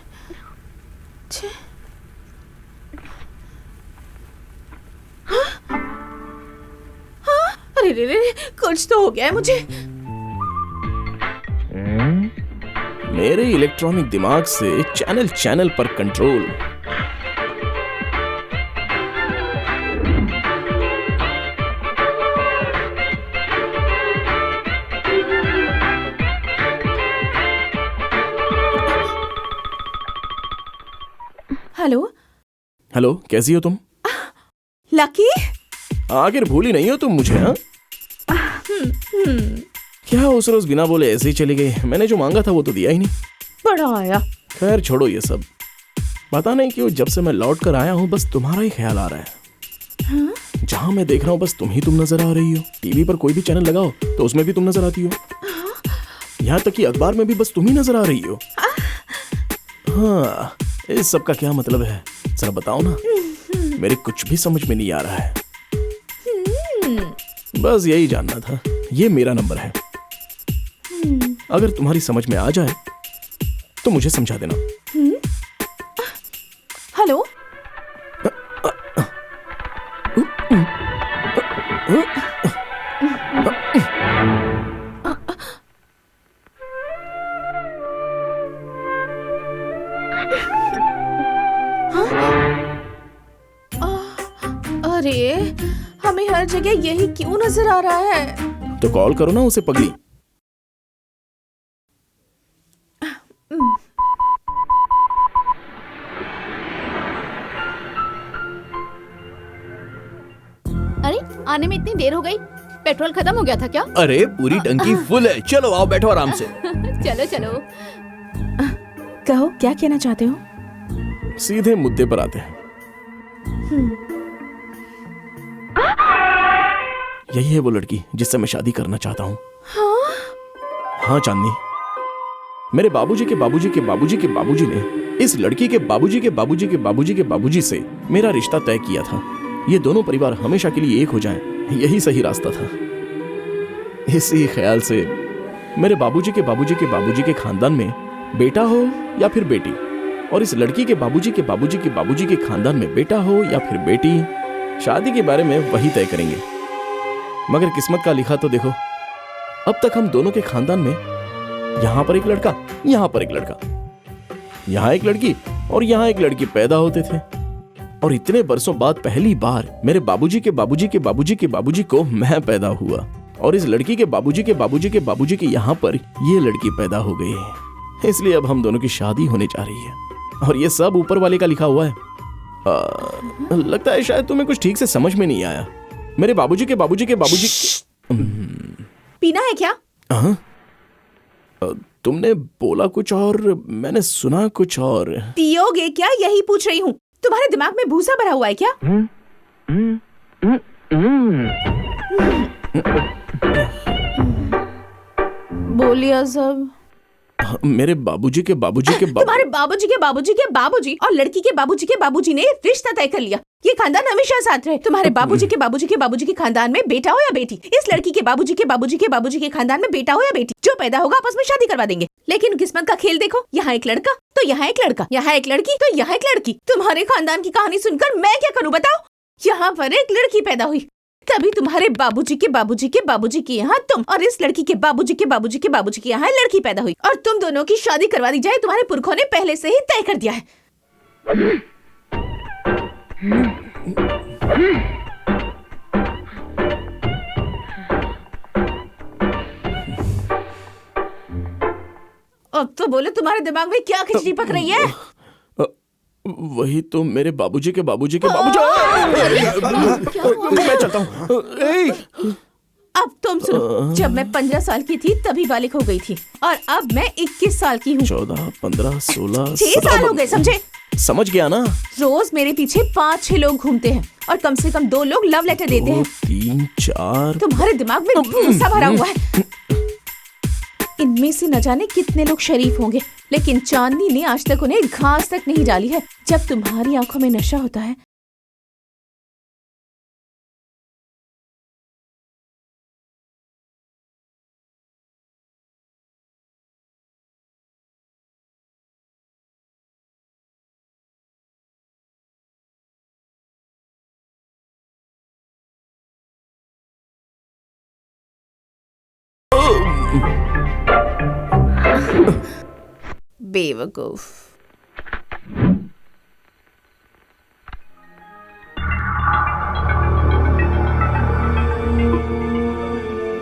छे। हाँ? हाँ? अरे रे रे, कुछ तो हो गया है मुझे। मेरे इलेक्ट्रॉनिक दिमाग से चैनल चैनल पर कंट्रोल। हेलो हेलो, कैसी हो तुम? लकी, आखिर भूली नहीं हो तुम मुझे? हाँ, क्या उस रोज बिना बोले ऐसे ही चली गई? मैंने जो मांगा था वो तो दिया ही नहीं। बड़ा आया। खैर छोड़ो ये सब। पता नहीं क्यों जब से मैं लौट कर आया हूँ बस तुम्हारा ही ख्याल आ रहा है। हाँ? जहाँ मैं देख रहा हूँ बस तुम नजर आ रही हो। टीवी पर कोई भी चैनल लगाओ तो उसमें भी तुम नजर आती हो। यहाँ तक कि अखबार में भी बस तुम ही नजर आ रही हो। हाँ, इस सब का क्या मतलब है जरा बताओ ना। मेरे कुछ भी समझ में नहीं आ रहा है। बस यही जानना था। ये मेरा नंबर है, अगर तुम्हारी समझ में आ जाए तो मुझे समझा देना। हेलो, अरे हमें हर जगह यही क्यों नजर आ रहा है? तो कॉल करो ना उसे पगली। अरे आने में इतनी देर हो गई, पेट्रोल खत्म हो गया था क्या? अरे पूरी टंकी फुल है, चलो आओ बैठो आराम से। चलो चलो। कहो क्या कहना चाहते हो? सीधे मुद्दे पर आते हैं। यही है वो लड़की जिससे मैं शादी करना चाहता हूँ। हाँ चांदनी, मेरे बाबूजी के बाबूजी के बाबूजी के बाबूजी ने इस लड़की के बाबूजी के बाबूजी के बाबूजी के बाबूजी से मेरा रिश्ता तय किया था। ये दोनों परिवार हमेशा के लिए एक हो जाएं, यही सही रास्ता था। इसी ख्याल से मेरे बाबूजी के बाबूजी के बाबूजी के खानदान में बेटा हो या फिर बेटी, और इस लड़की के बाबूजी के बाबूजी के बाबूजी के खानदान में बेटा हो या फिर बेटी, शादी के बारे में वही तय करेंगे। मगर किस्मत का लिखा तो देखो, अब तक हम दोनों के खानदान में यहां पर एक लड़का, यहां पर एक लड़का, यहां एक लड़की और यहां एक लड़की पैदा होते थे। और इतने बरसों बाद पहली बार मेरे बाबूजी के बाबूजी के बाबूजी के बाबूजी को मैं पैदा हुआ, और इस लड़की के बाबूजी के बाबूजी के बाबूजी के यहां पर ये लड़की पैदा हो गई है। इसलिए अब हम दोनों की शादी होने जा रही है, और ये सब ऊपर वाले का लिखा हुआ है। लगता है शायद तुम्हें कुछ ठीक से समझ में नहीं आया। मेरे बाबूजी के बाबूजी के बाबूजी पीना है क्या? तुमने बोला कुछ और मैंने सुना कुछ और। पियोगे क्या, यही पूछ रही हूँ। तुम्हारे दिमाग में भूसा भरा हुआ है क्या? बोलिए सब। मेरे बाबूजी के बाबूजी के तुम्हारे बाबूजी के बाबूजी के बाबूजी और लड़की के बाबूजी ने रिश्ता तय कर लिया। ये खानदान हमेशा साथ रहे। तुम्हारे बाबूजी के बाबूजी के बाबूजी के खानदान में बेटा हो या बेटी, इस लड़की के बाबूजी के बाबूजी के बाबूजी के खानदान में बेटा हो या बेटी, जो पैदा होगा आपस में शादी करवा देंगे। लेकिन किस्मत का खेल देखो, यहाँ एक लड़का तो यहाँ एक लड़का, यहाँ एक लड़की तो यहाँ एक लड़की। तुम्हारे खानदान की कहानी सुनकर मैं क्या करूँ बताओ? यहाँ पर एक लड़की पैदा हुई, तभी तुम्हारे बाबूजी के बाबूजी के बाबूजी के यहाँ तुम, और इस लड़की के बाबूजी के बाबूजी के बाबूजी के यहाँ लड़की पैदा हुई, और तुम दोनों की शादी करवा दी जाए। तुम्हारे पुरखों ने पहले से ही तय कर दिया है। अब तो बोलो, तुम्हारे दिमाग में क्या खिचड़ी पक रही है? वही तो मेरे बाबूजी के बाबूजी के बाबूजी। मैं चलता हूँ। अब तुम सुनो, जब मैं 15 साल की थी तभी बालिग हो गई थी और अब मैं 21 साल की हूँ। 14, 15, 16, 6 साल हो गए, समझे? समझ गया ना। रोज मेरे पीछे 5-6 लोग घूमते हैं और कम से कम 2 लोग लव लेटर देते हैं। 3, 4 तुम्हारे दिमाग में भूसा भरा हुआ है। इनमें से न जाने कितने लोग शरीफ होंगे, लेकिन चांदनी ने आज तक उन्हें घास तक नहीं डाली है। जब तुम्हारी आंखों में नशा होता है बेवकूफ।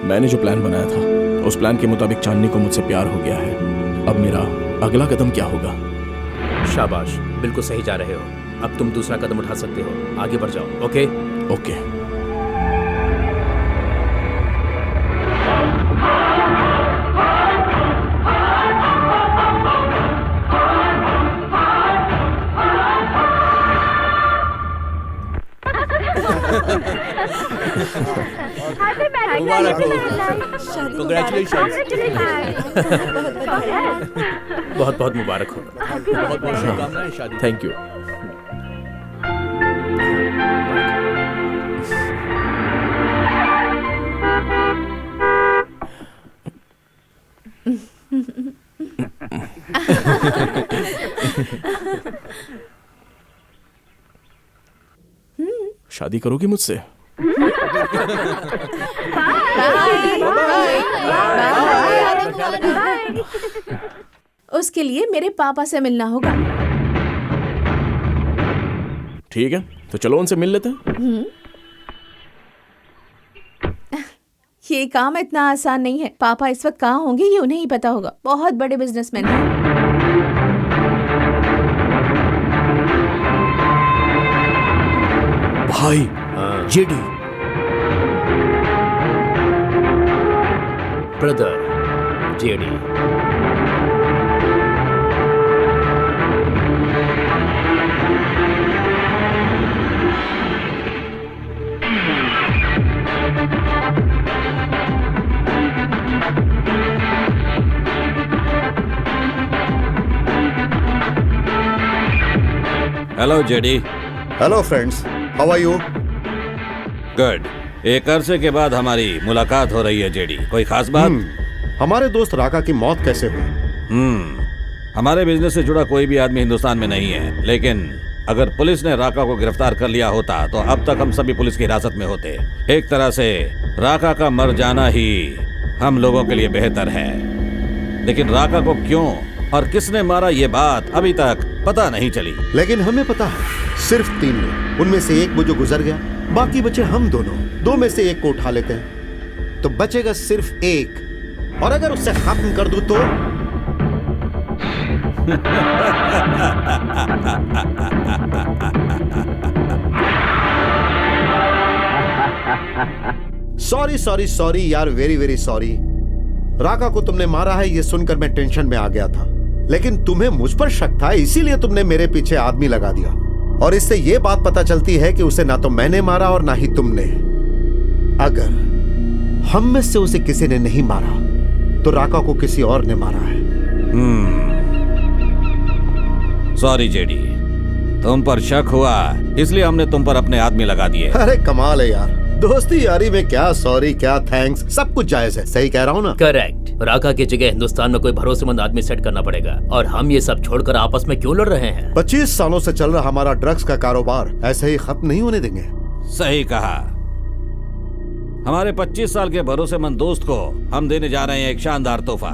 मैंने जो प्लान बनाया था उस प्लान के मुताबिक चांदनी को मुझसे प्यार हो गया है। अब मेरा अगला कदम क्या होगा? शाबाश, बिल्कुल सही जा रहे हो। अब तुम दूसरा कदम उठा सकते हो, आगे बढ़ जाओ। Okay okay. मुबारक हो। Congratulations। बहुत बहुत मुबारक हो। बहुत बहुत शुभकामनाएं शादी। Thank you. शादी करोगी मुझसे? उसके लिए मेरे पापा से मिलना होगा। ठीक है, तो चलो उनसे मिल लेते हैं। ये काम इतना आसान नहीं है। पापा इस वक्त कहाँ होंगे ये उन्हें ही पता होगा। बहुत बड़े बिजनेसमैन हैं। भाई JD. Brother JD. Hello JD. Hello friends, how are you? Good. एक अरसे के बाद हमारी मुलाकात हो रही है जेडी। कोई खास बात? हमारे दोस्त राका की मौत कैसे हुई? हमारे बिजनेस से जुड़ा कोई भी आदमी हिंदुस्तान में नहीं है, लेकिन अगर पुलिस ने राका को गिरफ्तार कर लिया होता तो अब तक हम सभी पुलिस की हिरासत में होते। एक तरह से राका का मर जाना ही हम लोगों के लिए बेहतर है, लेकिन राका को क्यों और किसने मारा ये बात अभी तक पता नहीं चली। लेकिन हमें पता है, सिर्फ 3 लोग, उनमें से एक वो जो गुजर गया, बाकी बचे हम दोनों। 2 में से एक को उठा लेते हैं तो बचेगा सिर्फ एक, और अगर उससे खत्म कर दूं तो सॉरी सॉरी सॉरी यार, वेरी वेरी सॉरी। राका को तुमने मारा है ये सुनकर मैं टेंशन में आ गया था, लेकिन तुम्हें मुझ पर शक था, इसीलिए तुमने मेरे पीछे आदमी लगा दिया। और इससे यह बात पता चलती है कि उसे ना तो मैंने मारा और ना ही तुमने। अगर हम में से उसे किसी ने नहीं मारा तो राका को किसी और ने मारा है। सॉरी जेडी, तुम पर शक हुआ इसलिए हमने तुम पर अपने आदमी लगा दिए। अरे कमाल है यार, दोस्ती यारी में क्या सॉरी क्या थैंक्स, सब कुछ जायज है। सही कह रहा हूँ ना? करेक्ट। राका की जगह हिंदुस्तान में कोई भरोसेमंद आदमी सेट करना पड़ेगा, और हम ये सब छोड़कर आपस में क्यों लड़ रहे हैं? 25 सालों से चल रहा हमारा ड्रग्स का कारोबार ऐसे ही खत्म नहीं होने देंगे। सही कहा। हमारे 25 साल के भरोसेमंद दोस्त को हम देने जा रहे हैं एक शानदार तोहफा।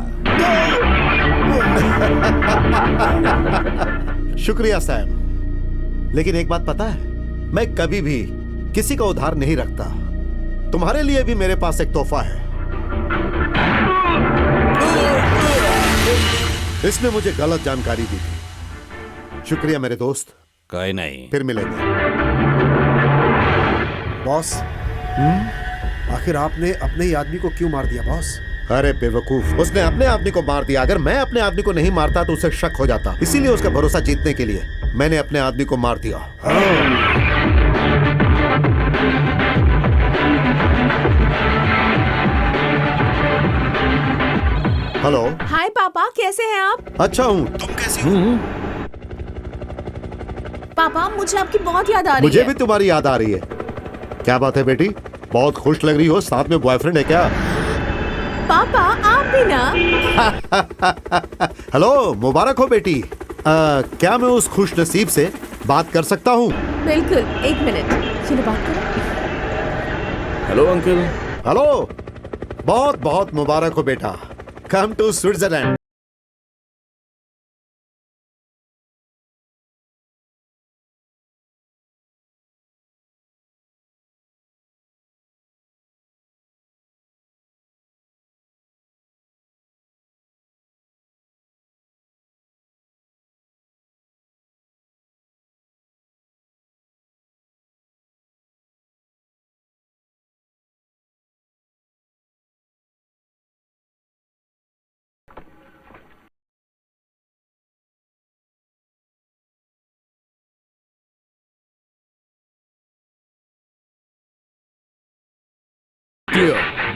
शुक्रिया सैम, लेकिन एक बात पता है, मैं कभी भी किसी का उधार नहीं रखता। तुम्हारे लिए भी मेरे पास एक तोहफा है। इसने मुझे गलत जानकारी दी थी। शुक्रिया मेरे दोस्त। कोई नहीं, फिर मिलेंगे। बॉस, आखिर आपने अपने ही आदमी को क्यों मार दिया बॉस? अरे बेवकूफ, उसने अपने आदमी को मार दिया। अगर मैं अपने आदमी को नहीं मारता तो उसे शक हो जाता। इसीलिए उसका भरोसा जीतने के लिए मैंने अपने आदमी को मार दिया। हेलो। हाय पापा, कैसे हैं आप? अच्छा हूँ, तुम कैसी हो? पापा, मुझे आपकी बहुत याद आ रही है। मुझे भी तुम्हारी याद आ रही है। क्या बात है बेटी, बहुत खुश लग रही हो। साथ में बॉयफ्रेंड है क्या? पापा आप भी ना। हेलो, मुबारक हो बेटी। क्या मैं उस खुश नसीब से बात कर सकता हूँ? बिल्कुल, एक मिनट, चलो बात करो। Hello uncle. हेलो, बहुत बहुत मुबारक हो बेटा। Come to Switzerland.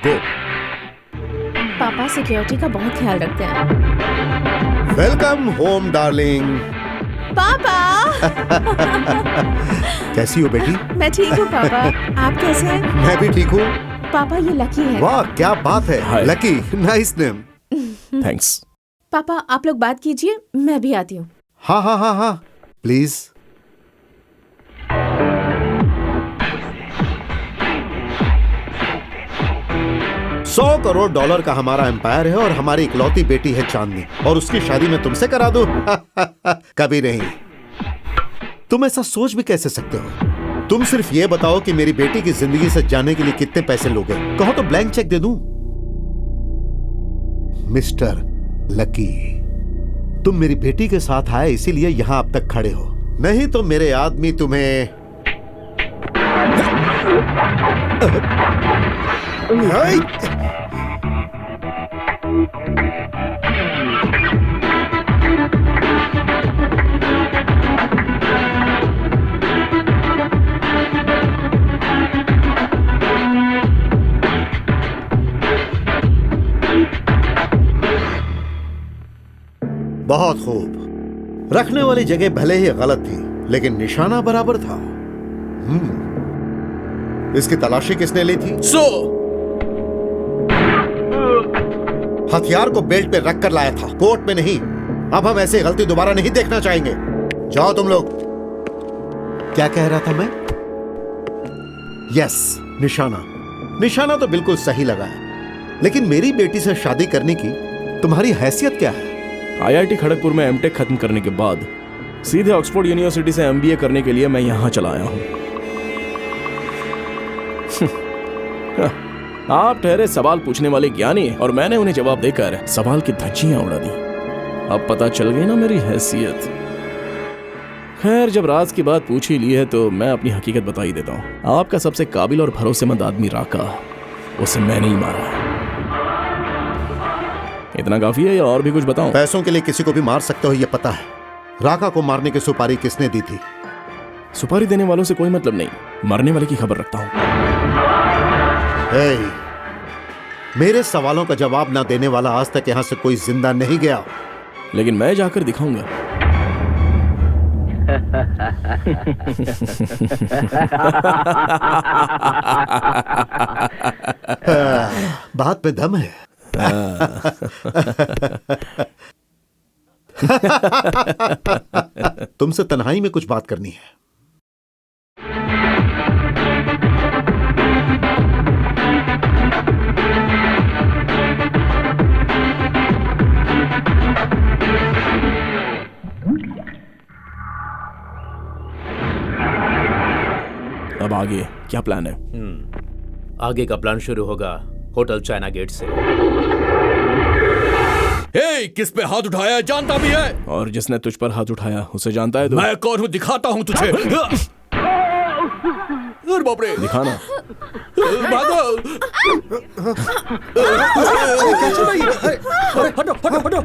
गो। पापा सिक्योरिटी का बहुत ख्याल रखते हैं। Welcome home darling. पापा। कैसी हो बेटी? मैं ठीक हूँ पापा, आप कैसे हैं? मैं भी ठीक हूँ। पापा ये लकी है। वाह क्या बात है, लकी, नाइस नेम। थैंक्स। पापा आप लोग बात कीजिए, मैं भी आती हूँ। हाँ हाँ हाँ हाँ, प्लीज। $100 करोड़ का हमारा एम्पायर है और हमारी इकलौती बेटी है चांदनी, और उसकी शादी मैं तुमसे करा दूं? कभी नहीं। तुम ऐसा सोच भी कैसे सकते हो? तुम सिर्फ ये बताओ कि मेरी बेटी की जिंदगी से जाने के लिए कितने पैसे लोगे। कहो तो ब्लैंक चेक दे दूं। मिस्टर लकी, तुम मेरी बेटी के साथ आए इसीलिए यहां अब तक खड़े हो, नहीं तो मेरे आदमी तुम्हें बहुत खूब। रखने वाली जगह भले ही गलत थी, लेकिन निशाना बराबर था। इसकी तलाशी किसने ली थी? हथियार को बेल्ट पे रख कर लाया था, कोर्ट में नहीं। अब हम ऐसी गलती दोबारा नहीं देखना चाहेंगे। जाओ तुम लोग। क्या कह रहा था मैं? यस, निशाना। निशाना तो बिल्कुल सही लगा है, लेकिन मेरी बेटी से शादी करने की तुम्हारी हैसियत क्या है? IIT खड़गपुर में एमटेक खत्म करने के बाद सीधे ऑक्सफोर्ड यूनिवर्सिटी से MBA करने के लिए मैं यहां चला आया हूं। आप ठहरे सवाल पूछने वाले ज्ञानी, और मैंने उन्हें जवाब देकर सवाल की धज्जियां उड़ा दी। अब पता चल गई ना मेरी हैसियत। खैर, जब राज की बात पूछ ही ली है तो मैं अपनी हकीकत बता ही देता हूं। आपका सबसे काबिल और भरोसेमंद आदमी राका, उसे मैंने ही मारा है। इतना काफी है या और भी कुछ बताऊं? पैसों के लिए किसी को भी मार सकते हो, ये पता है। राका को मारने की सुपारी किसने दी थी? सुपारी देने वालों से कोई मतलब नहीं, मरने वाले की खबर रखता हूं। मेरे सवालों का जवाब ना देने वाला आज तक यहां से कोई जिंदा नहीं गया। लेकिन मैं जाकर दिखाऊंगा। बात में दम है। तुमसे तन्हाई में कुछ बात करनी है। अब आगे क्या प्लान है? आगे का प्लान शुरू होगा होटल चाइना गेट से। हे, किस पे हाथ उठाया है जानता भी है? और जिसने तुझ पर हाथ उठाया उसे जानता है? मैं कौन हूँ दिखाता हूँ तुझे। अरे बाप रे, दिखाना। भागो। क्या चल रहा है? हटो हटो हटो।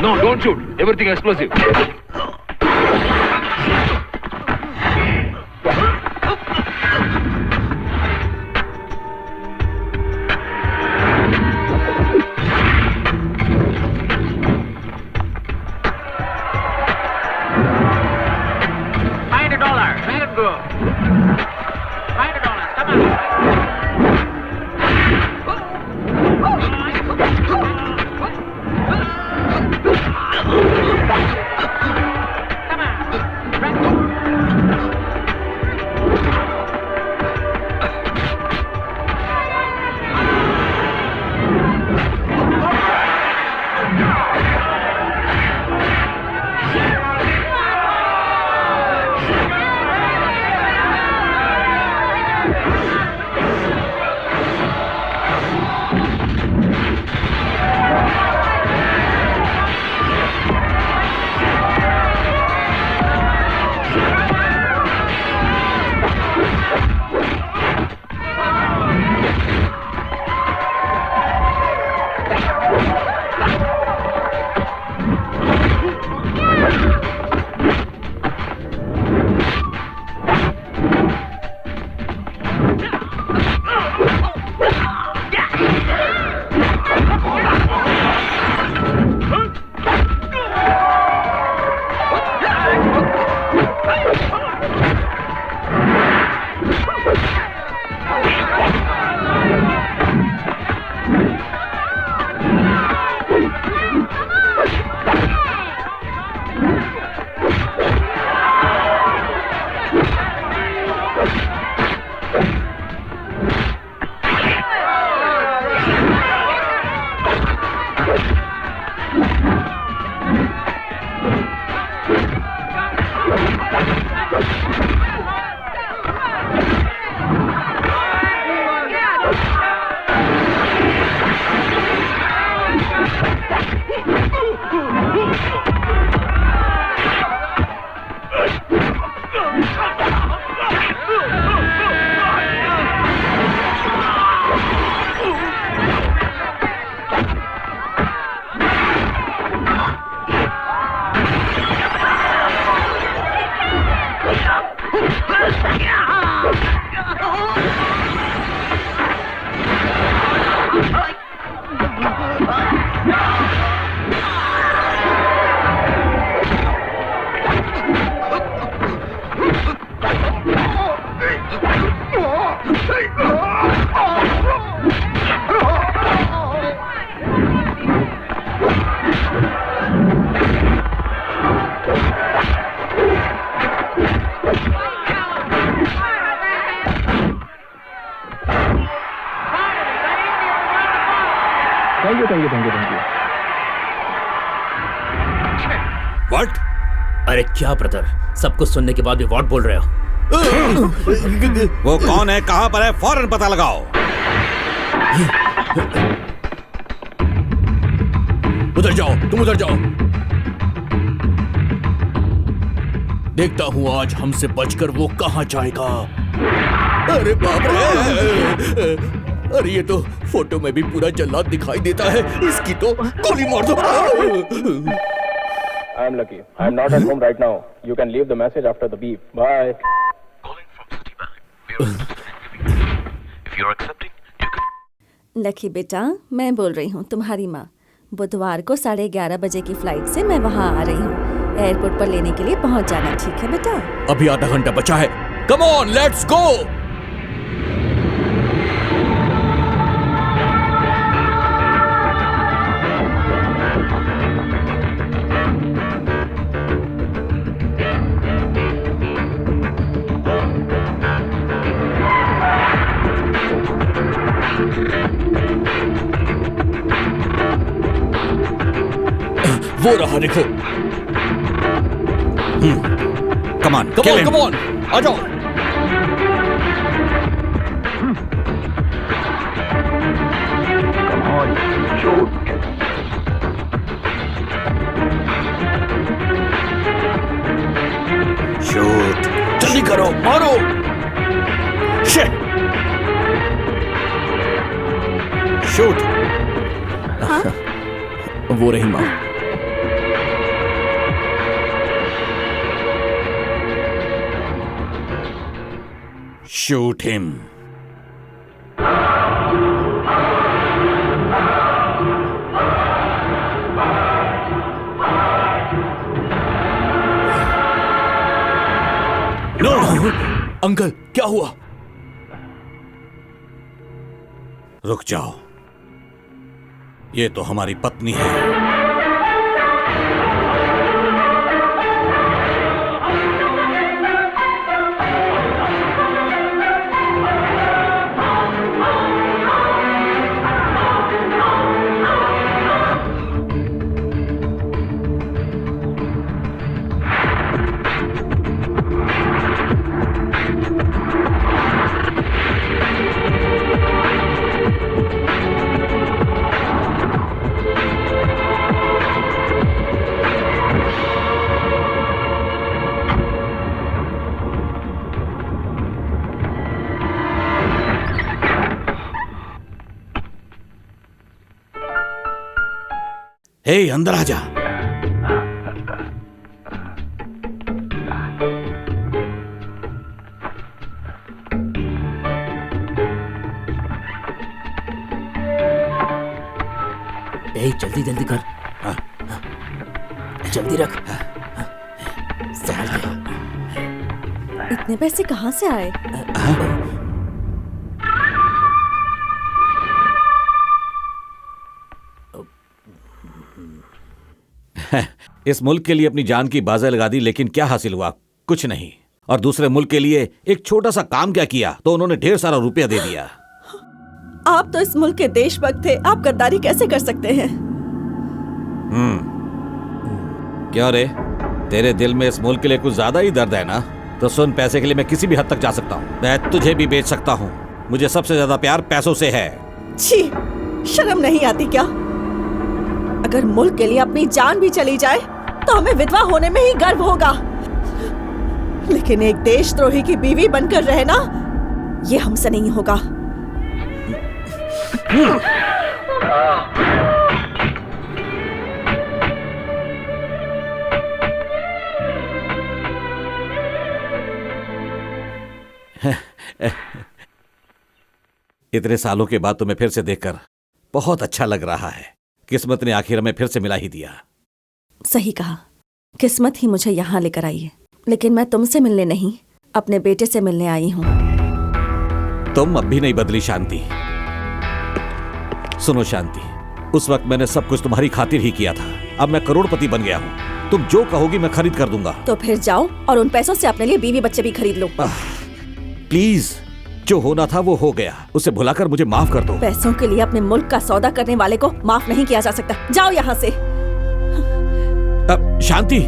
No, don't shoot. Everything explosive. Find $1. Let it go. Find $1. Come on. What? अरे क्या ब्रदर, सब कुछ सुनने के बाद भी व्हाट बोल रहे हो? वो कौन है, कहां पर है, फौरन पता लगाओ। उधर जाओ, तुम उधर जाओ। देखता हूं आज हमसे बचकर वो कहां जाएगा। अरे बाप रे, अरे ये तो फोटो में भी पूरा जल्लाद दिखाई देता है, इसकी तो गोली मार दो। I am lucky. I am not at home right now. You can leave the message after the beep. Bye. If you're accepting, you can. Lucky बेटा, मैं बोल रही हूँ, तुम्हारी माँ। बुधवार को 11:30 बजे की फ्लाइट से मैं वहाँ आ रही हूँ। एयरपोर्ट पर लेने के लिए पहुँच जाना, ठीक है बेटा? अभी आधा घंटा बचा है। Come on, let's go. वो रहा देखो। कमान कमान कमान, आ जाओ। शूट, जल्दी करो, मारो। Shit, shoot. वो रही माँ। Shoot him. नो अंकल, क्या हुआ? रुक जाओ, ये तो हमारी पत्नी है। हे, अंदर आ जा। ए, जल्दी जल्दी कर। जल्दी रख। इतने पैसे कहाँ से आए? इस मुल्क के लिए अपनी जान की बाज़ें लगा दी, लेकिन क्या हासिल हुआ? कुछ नहीं। और दूसरे मुल्क के लिए एक छोटा सा काम क्या किया तो उन्होंने ढेर सारा रुपया दे दिया। आप तो इस मुल्क के देशभक्त थे, आप गद्दारी कैसे कर सकते हैं? क्यों रे, तेरे दिल में इस मुल्क के लिए कुछ ज्यादा ही दर्द है ना? तो सुन, पैसे के लिए मैं किसी भी हद तक जा सकता हूँ। मैं तुझे भी बेच सकता हूँ। मुझे सबसे ज्यादा प्यार पैसों से है। छी, शर्म नहीं आती क्या? अगर मुल्क के लिए अपनी जान भी चली जाए तो हमें विधवा होने में ही गर्व होगा, लेकिन एक देशद्रोही की बीवी बनकर रहना, ये हमसे नहीं होगा। इतने सालों के बाद तुम्हें फिर से देखकर बहुत अच्छा लग रहा है। किस्मत ने आखिर हमें फिर से मिला ही दिया। सही कहा, किस्मत ही मुझे यहाँ लेकर आई है, लेकिन मैं तुमसे मिलने नहीं, अपने बेटे से मिलने आई हूँ। तुम अब भी नहीं बदली शांति। सुनो शांति, उस वक्त मैंने सब कुछ तुम्हारी खातिर ही किया था। अब मैं करोड़पति बन गया हूँ। तुम जो कहोगी मैं खरीद कर दूंगा। तो फिर जाओ और उन पैसों से अपने लिए बीवी बच्चे भी खरीद लो। प्लीज, जो होना था वो हो गया, उसे भुलाकर मुझे माफ कर दो। पैसों के लिए अपने मुल्क का सौदा करने वाले को माफ नहीं किया जा सकता। जाओ यहाँ से। शांति,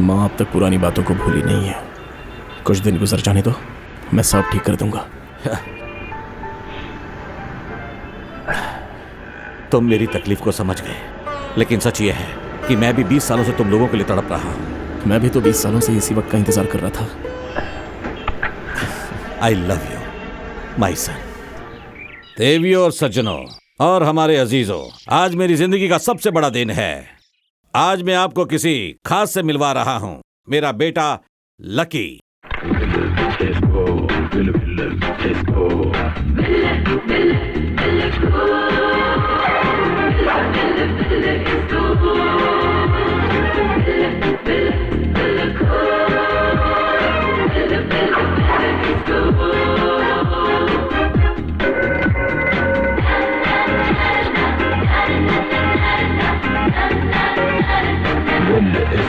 माँ अब तक पुरानी बातों को भूली नहीं है। कुछ दिन गुजर जाने दो, मैं सब ठीक कर दूंगा। तुम मेरी तकलीफ को समझ गए, लेकिन सच ये है कि मैं भी 20 सालों से तुम लोगों के लिए तड़प रहा हूं। मैं भी तो 20 सालों से इसी वक्त का इंतजार कर रहा था। आई लव यू माई सन। देवियों और सज्जनों और हमारे अजीजों, आज मेरी जिंदगी का सबसे बड़ा दिन है। आज मैं आपको किसी खास से मिलवा रहा हूं, मेरा बेटा lucky.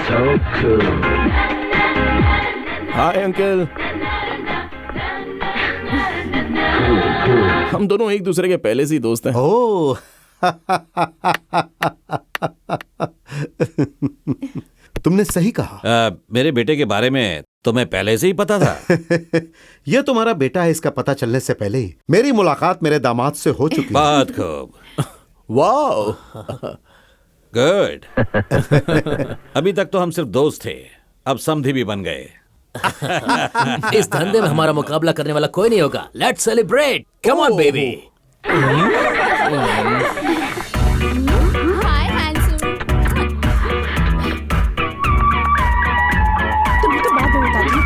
So cool. Hi uncle. हम दोनों एक दूसरे के पहले से ही दोस्त हैं। ओह तुमने सही कहा। मेरे बेटे के बारे में तुम्हें पहले से ही पता था? यह तुम्हारा बेटा है, इसका पता चलने से पहले ही मेरी मुलाकात मेरे दामाद से हो चुकी है। बहुत खूब। Wow, good. अभी तक तो हम सिर्फ दोस्त थे, अब समधी भी बन गए। इस धंधे में हमारा मुकाबला करने वाला कोई नहीं होगा। Let's celebrate, come on baby. Hi handsome. तुम्हें तो बाद में बताती हूँ।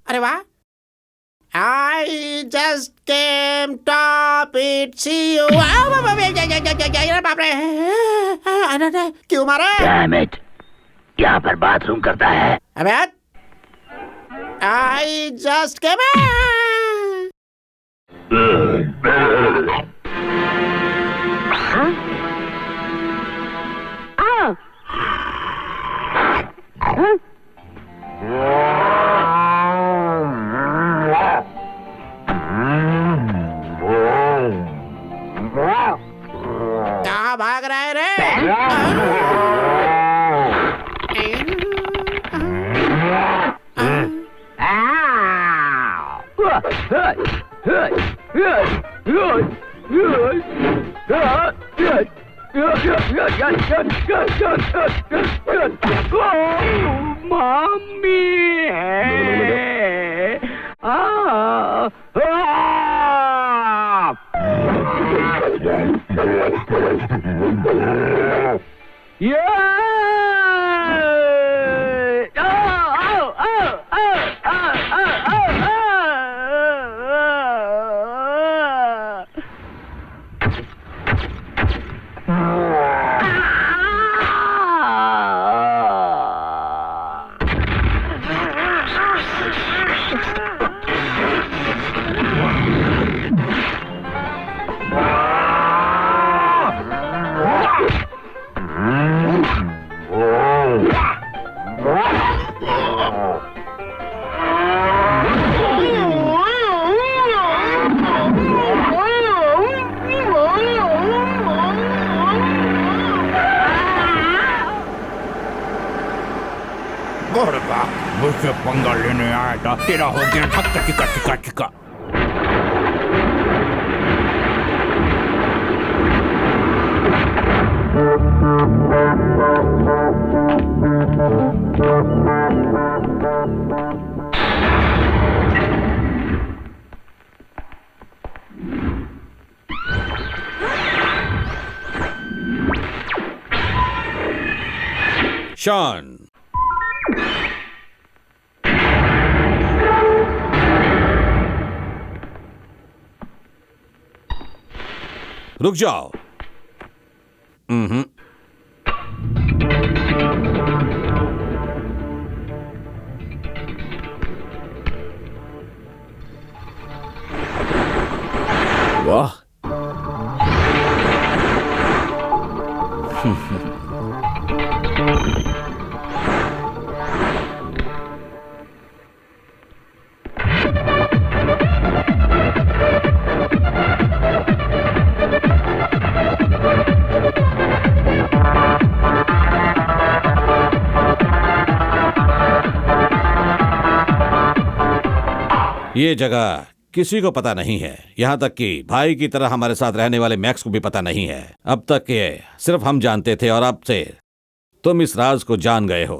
अरे वाह, I just came top it, see you। बाप रे, अरे क्यों मारे? Damn it, यहाँ पर बाथरूम करता है। अबे I just came in। कहाँ भाग रहा है रे? मुझसे पंगा लेने आया था, तेरा हो गया ठक्का चिका चिका चिका। शॉन, रुक जाओ। वाह, ये जगह किसी को पता नहीं है, यहाँ तक कि भाई की तरह हमारे साथ रहने वाले मैक्स को भी पता नहीं है। अब तक ये सिर्फ हम जानते थे और अब से तुम इस राज को जान गए हो।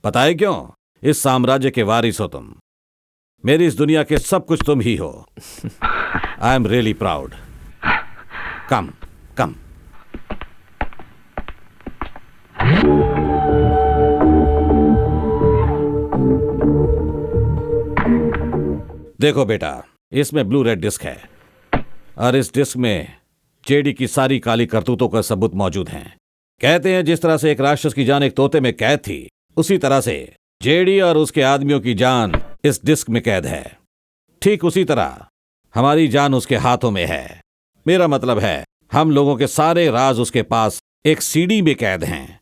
पता है क्यों? इस साम्राज्य के वारिस हो तुम। मेरी इस दुनिया के सब कुछ तुम ही हो। I am really proud. Come come. देखो बेटा, इसमें ब्लू रेड डिस्क है और इस डिस्क में जेडी की सारी काली करतूतों का सबूत मौजूद हैं। कहते हैं जिस तरह से एक राक्षस की जान एक तोते में कैद थी, उसी तरह से जेडी और उसके आदमियों की जान इस डिस्क में कैद है। ठीक उसी तरह हमारी जान उसके हाथों में है। मेरा मतलब है हम लोगों के सारे राज उसके पास एक सीडी में कैद हैं।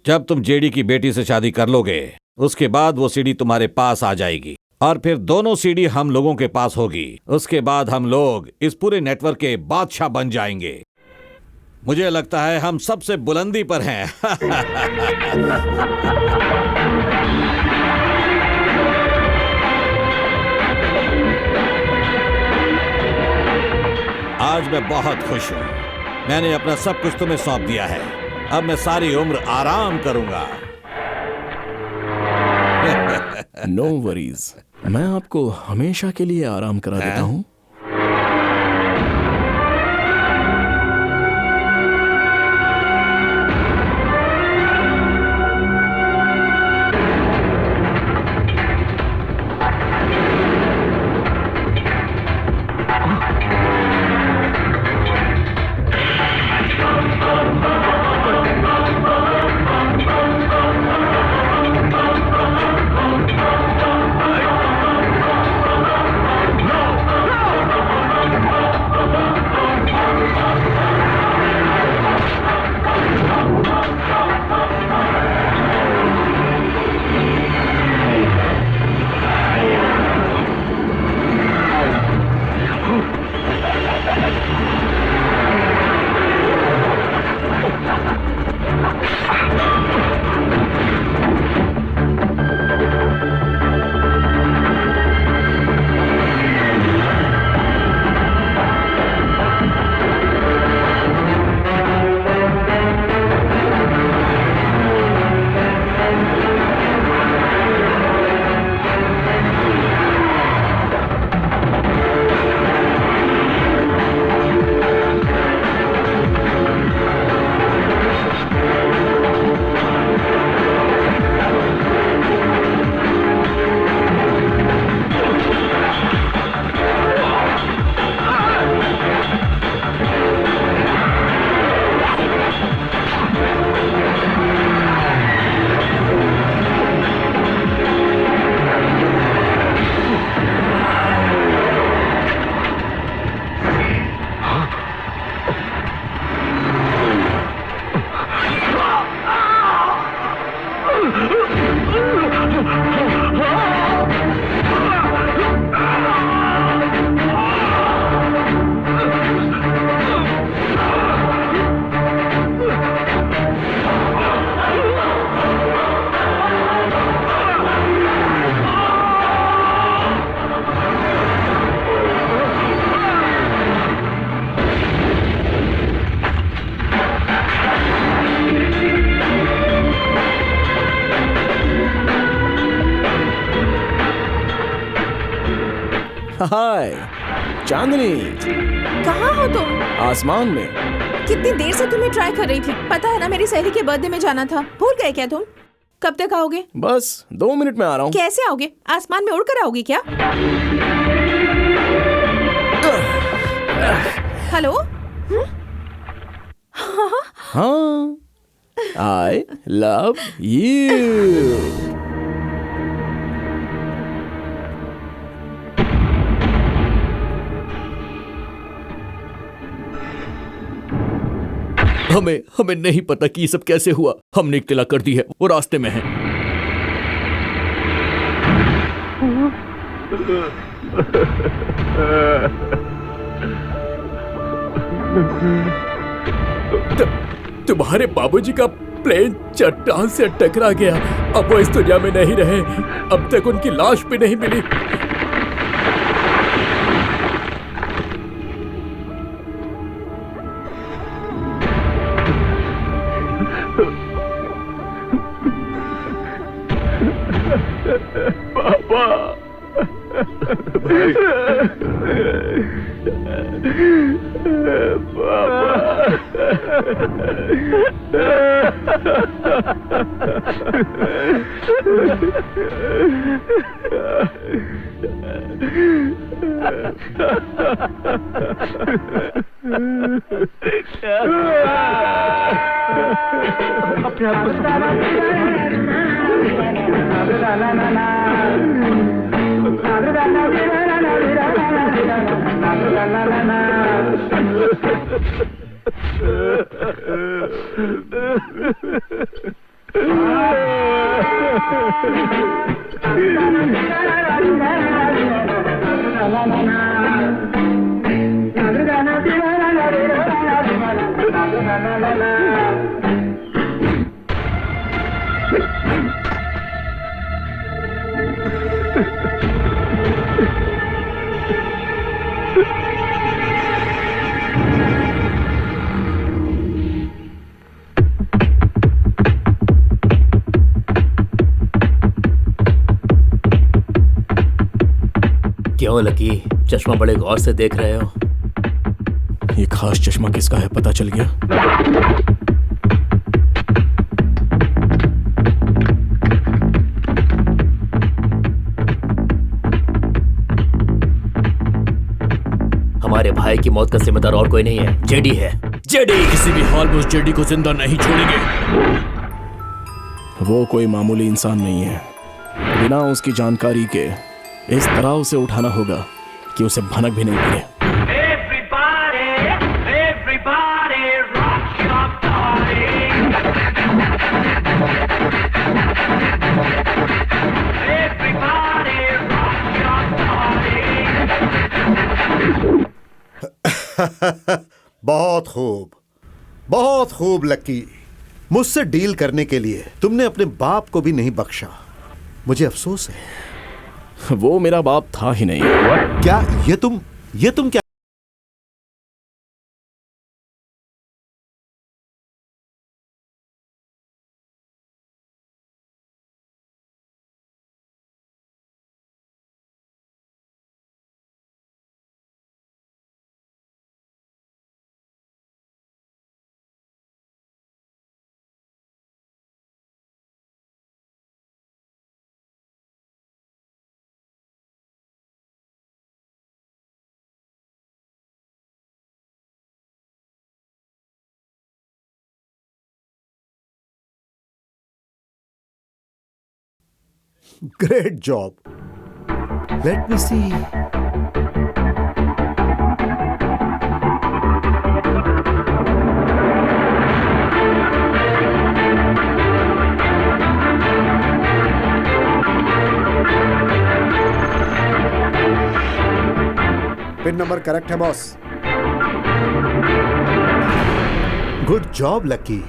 जब तुम जेडी की बेटी से शादी कर लोगे उसके बाद वो सीडी तुम्हारे पास आ जाएगी और फिर दोनों सीडी हम लोगों के पास होगी। उसके बाद हम लोग इस पूरे नेटवर्क के बादशाह बन जाएंगे। मुझे लगता है हम सबसे बुलंदी पर हैं। आज मैं बहुत खुश हूं। मैंने अपना सब कुछ तुम्हें सौंप दिया है। अब मैं सारी उम्र आराम करूंगा। नो वरीज, मैं आपको हमेशा के लिए आराम करा देता हूं। हाय चांदनी, कहाँ हो तुम? आसमान में। कितनी देर से तुम्हें ट्राई कर रही थी। पता है ना मेरी सहेली के बर्थडे में जाना था। भूल गए क्या तुम? कब तक आओगे? बस 2 मिनट में आ रहा हूँ। कैसे आओगे? आसमान में उड़कर आओगे क्या? हेलो? हाँ, I love you। हमें नहीं पता कि ये सब कैसे हुआ। हमने इत्तला कर दी है, वो रास्ते में है। तुम्हारे बाबूजी का प्लेन चट्टान से टकरा गया। अब वो इस दुनिया में नहीं रहे। अब तक उनकी लाश भी नहीं मिली। पापा, अपने आप को क्यों लकी, चश्मा बड़े गौर से देख रहे हो? ये खास चश्मा किसका है पता चल गया? हमारे भाई की मौत का जिम्मेदार और कोई नहीं है, जेडी है। जेडी! किसी भी हाल में उस जेडी को जिंदा नहीं छोड़ेंगे। वो कोई मामूली इंसान नहीं है। बिना उसकी जानकारी के इस तरह उसे उठाना होगा कि उसे भनक भी नहीं पड़े। बहुत खूब लकी। मुझसे डील करने के लिए तुमने अपने बाप को भी नहीं बख्शा। मुझे अफसोस है। वो मेरा बाप था ही नहीं। क्या ये तुम क्या? Great job. Let me see. Pin number correct है बॉस। Good job lucky.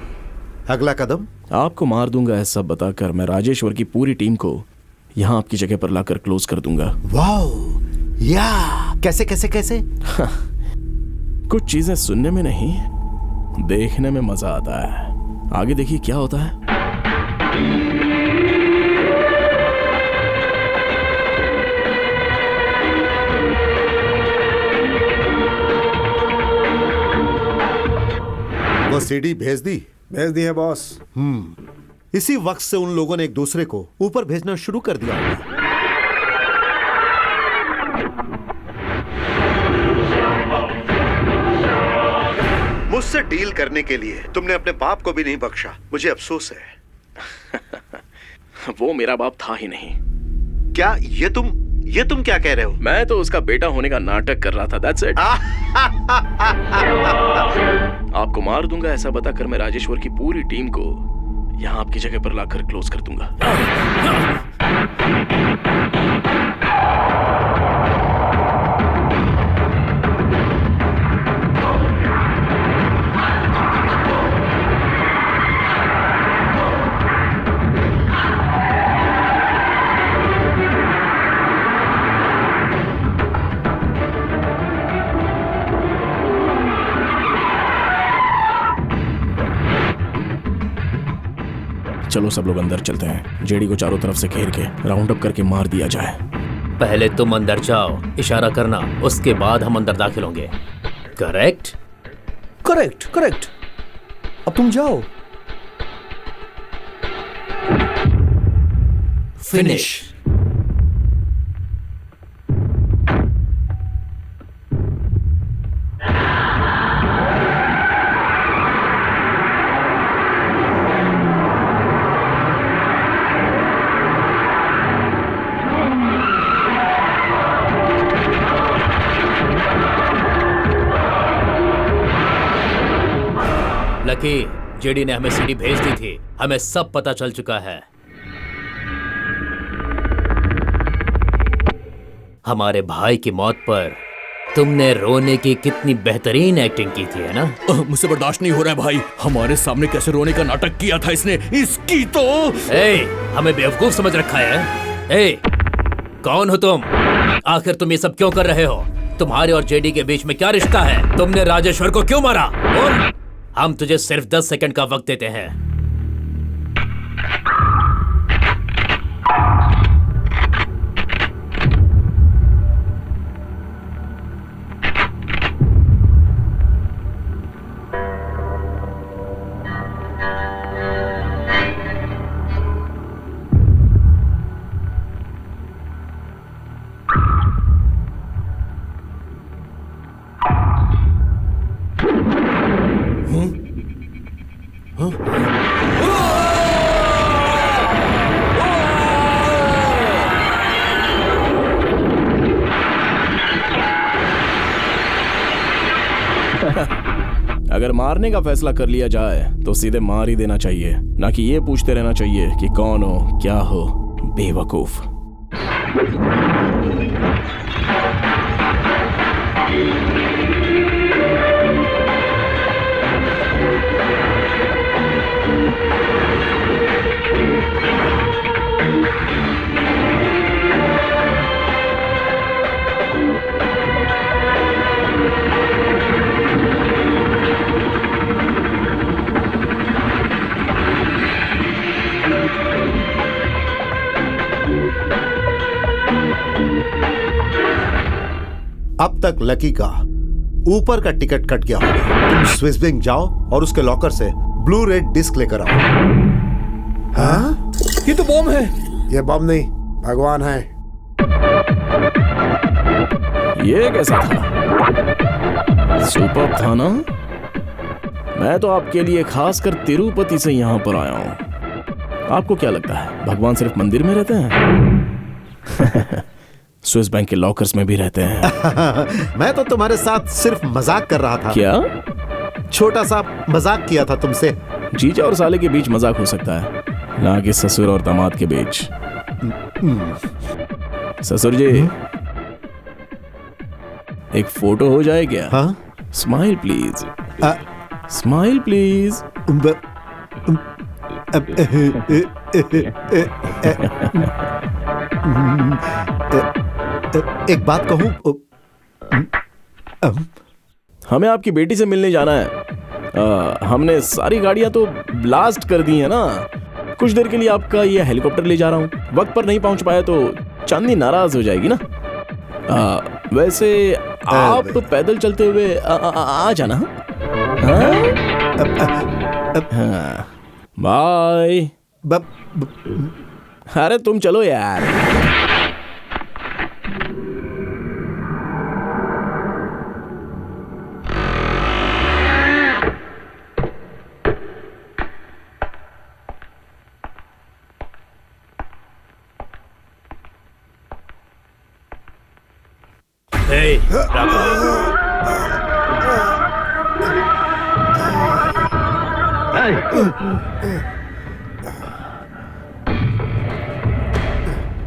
अगला कदम? आपको मार दूंगा ऐसा बताकर मैं राजेश्वर की पूरी टीम को यहाँ आपकी जगह पर लाकर क्लोज कर दूंगा। वाओ! या कैसे कैसे कैसे? कुछ चीजें सुनने में नहीं, देखने में मजा आता है। आगे देखिए क्या होता है। वो सीडी भेज दी? भेज दी है बॉस। इसी वक्त से उन लोगों ने एक दूसरे को ऊपर भेजना शुरू कर दिया। मुझसे डील करने के लिए तुमने अपने बाप को भी नहीं बख्शा। मुझे अफसोस है। वो मेरा बाप था ही नहीं। क्या ये तुम क्या कह रहे हो? मैं तो उसका बेटा होने का नाटक कर रहा था। That's it. आपको मार दूंगा ऐसा बताकर मैं राजेश्वर की पूरी टीम को यहाँ आपकी जगह पर लाकर क्लोज कर दूंगा। चलो सब लोग अंदर चलते हैं। जेडी को चारों तरफ से घेर के राउंड अप करके मार दिया जाए। पहले तुम अंदर जाओ, इशारा करना, उसके बाद हम अंदर दाखिल होंगे। करेक्ट? Correct correct. अब तुम जाओ। फिनिश। लकी, जेडी ने हमें सीडी भेज दी थी, हमें सब पता चल चुका है। हमारे भाई की मौत पर तुमने रोने की कितनी बेहतरीन एक्टिंग की थी, है ना? मुझसे बर्दाश्त नहीं हो रहा है भाई, हमारे सामने कैसे रोने का नाटक किया था इसने, इसकी तो। हमें बेवकूफ समझ रखा है। कौन हो तुम? आखिर तुम ये सब क्यों कर रहे हो? तुम्हारे और जेडी के बीच में क्या रिश्ता है? तुमने राजेश्वर को क्यों मारा? बोल। हम तुझे सिर्फ 10 सेकंड का वक्त देते हैं। अगर मारने का फैसला कर लिया जाए तो सीधे मार ही देना चाहिए, ना कि ये पूछते रहना चाहिए कि कौन हो, क्या हो। बेवकूफ। अब तक लकी का ऊपर का टिकट कट गया होगा। तुम स्विस बैंक जाओ और उसके लॉकर से ब्लू रेड डिस्क लेकर आओ। हाँ? ये तो बॉम्ब है। ये बॉम्ब नहीं, भगवान है। ये कैसा था? सुपर था ना? मैं तो आपके लिए खासकर तिरुपति से यहाँ पर आया हूँ। आपको क्या लगता है भगवान सिर्फ मंदिर में रहते हैं? स्विस बैंक के लॉकर्स में भी रहते हैं। मैं तो तुम्हारे साथ सिर्फ मजाक कर रहा था। क्या? छोटा सा मजाक किया था तुमसे। जीजा और साले के बीच मजाक हो सकता है, ना कि ससुर और दामाद के बीच। ससुर जी, एक फोटो हो जाए क्या? हाँ? Smile please. Smile please. एक बात कहूं, हमें आपकी बेटी से मिलने जाना है। हमने सारी गाड़ियां तो ब्लास्ट कर दी है ना। कुछ देर के लिए आपका ये हेलीकॉप्टर ले जा रहा हूं। वक्त पर नहीं पहुंच पाया तो चांदनी नाराज हो जाएगी ना। वैसे आप पैदल चलते हुए आ जाना। बाय। अरे तुम चलो यार।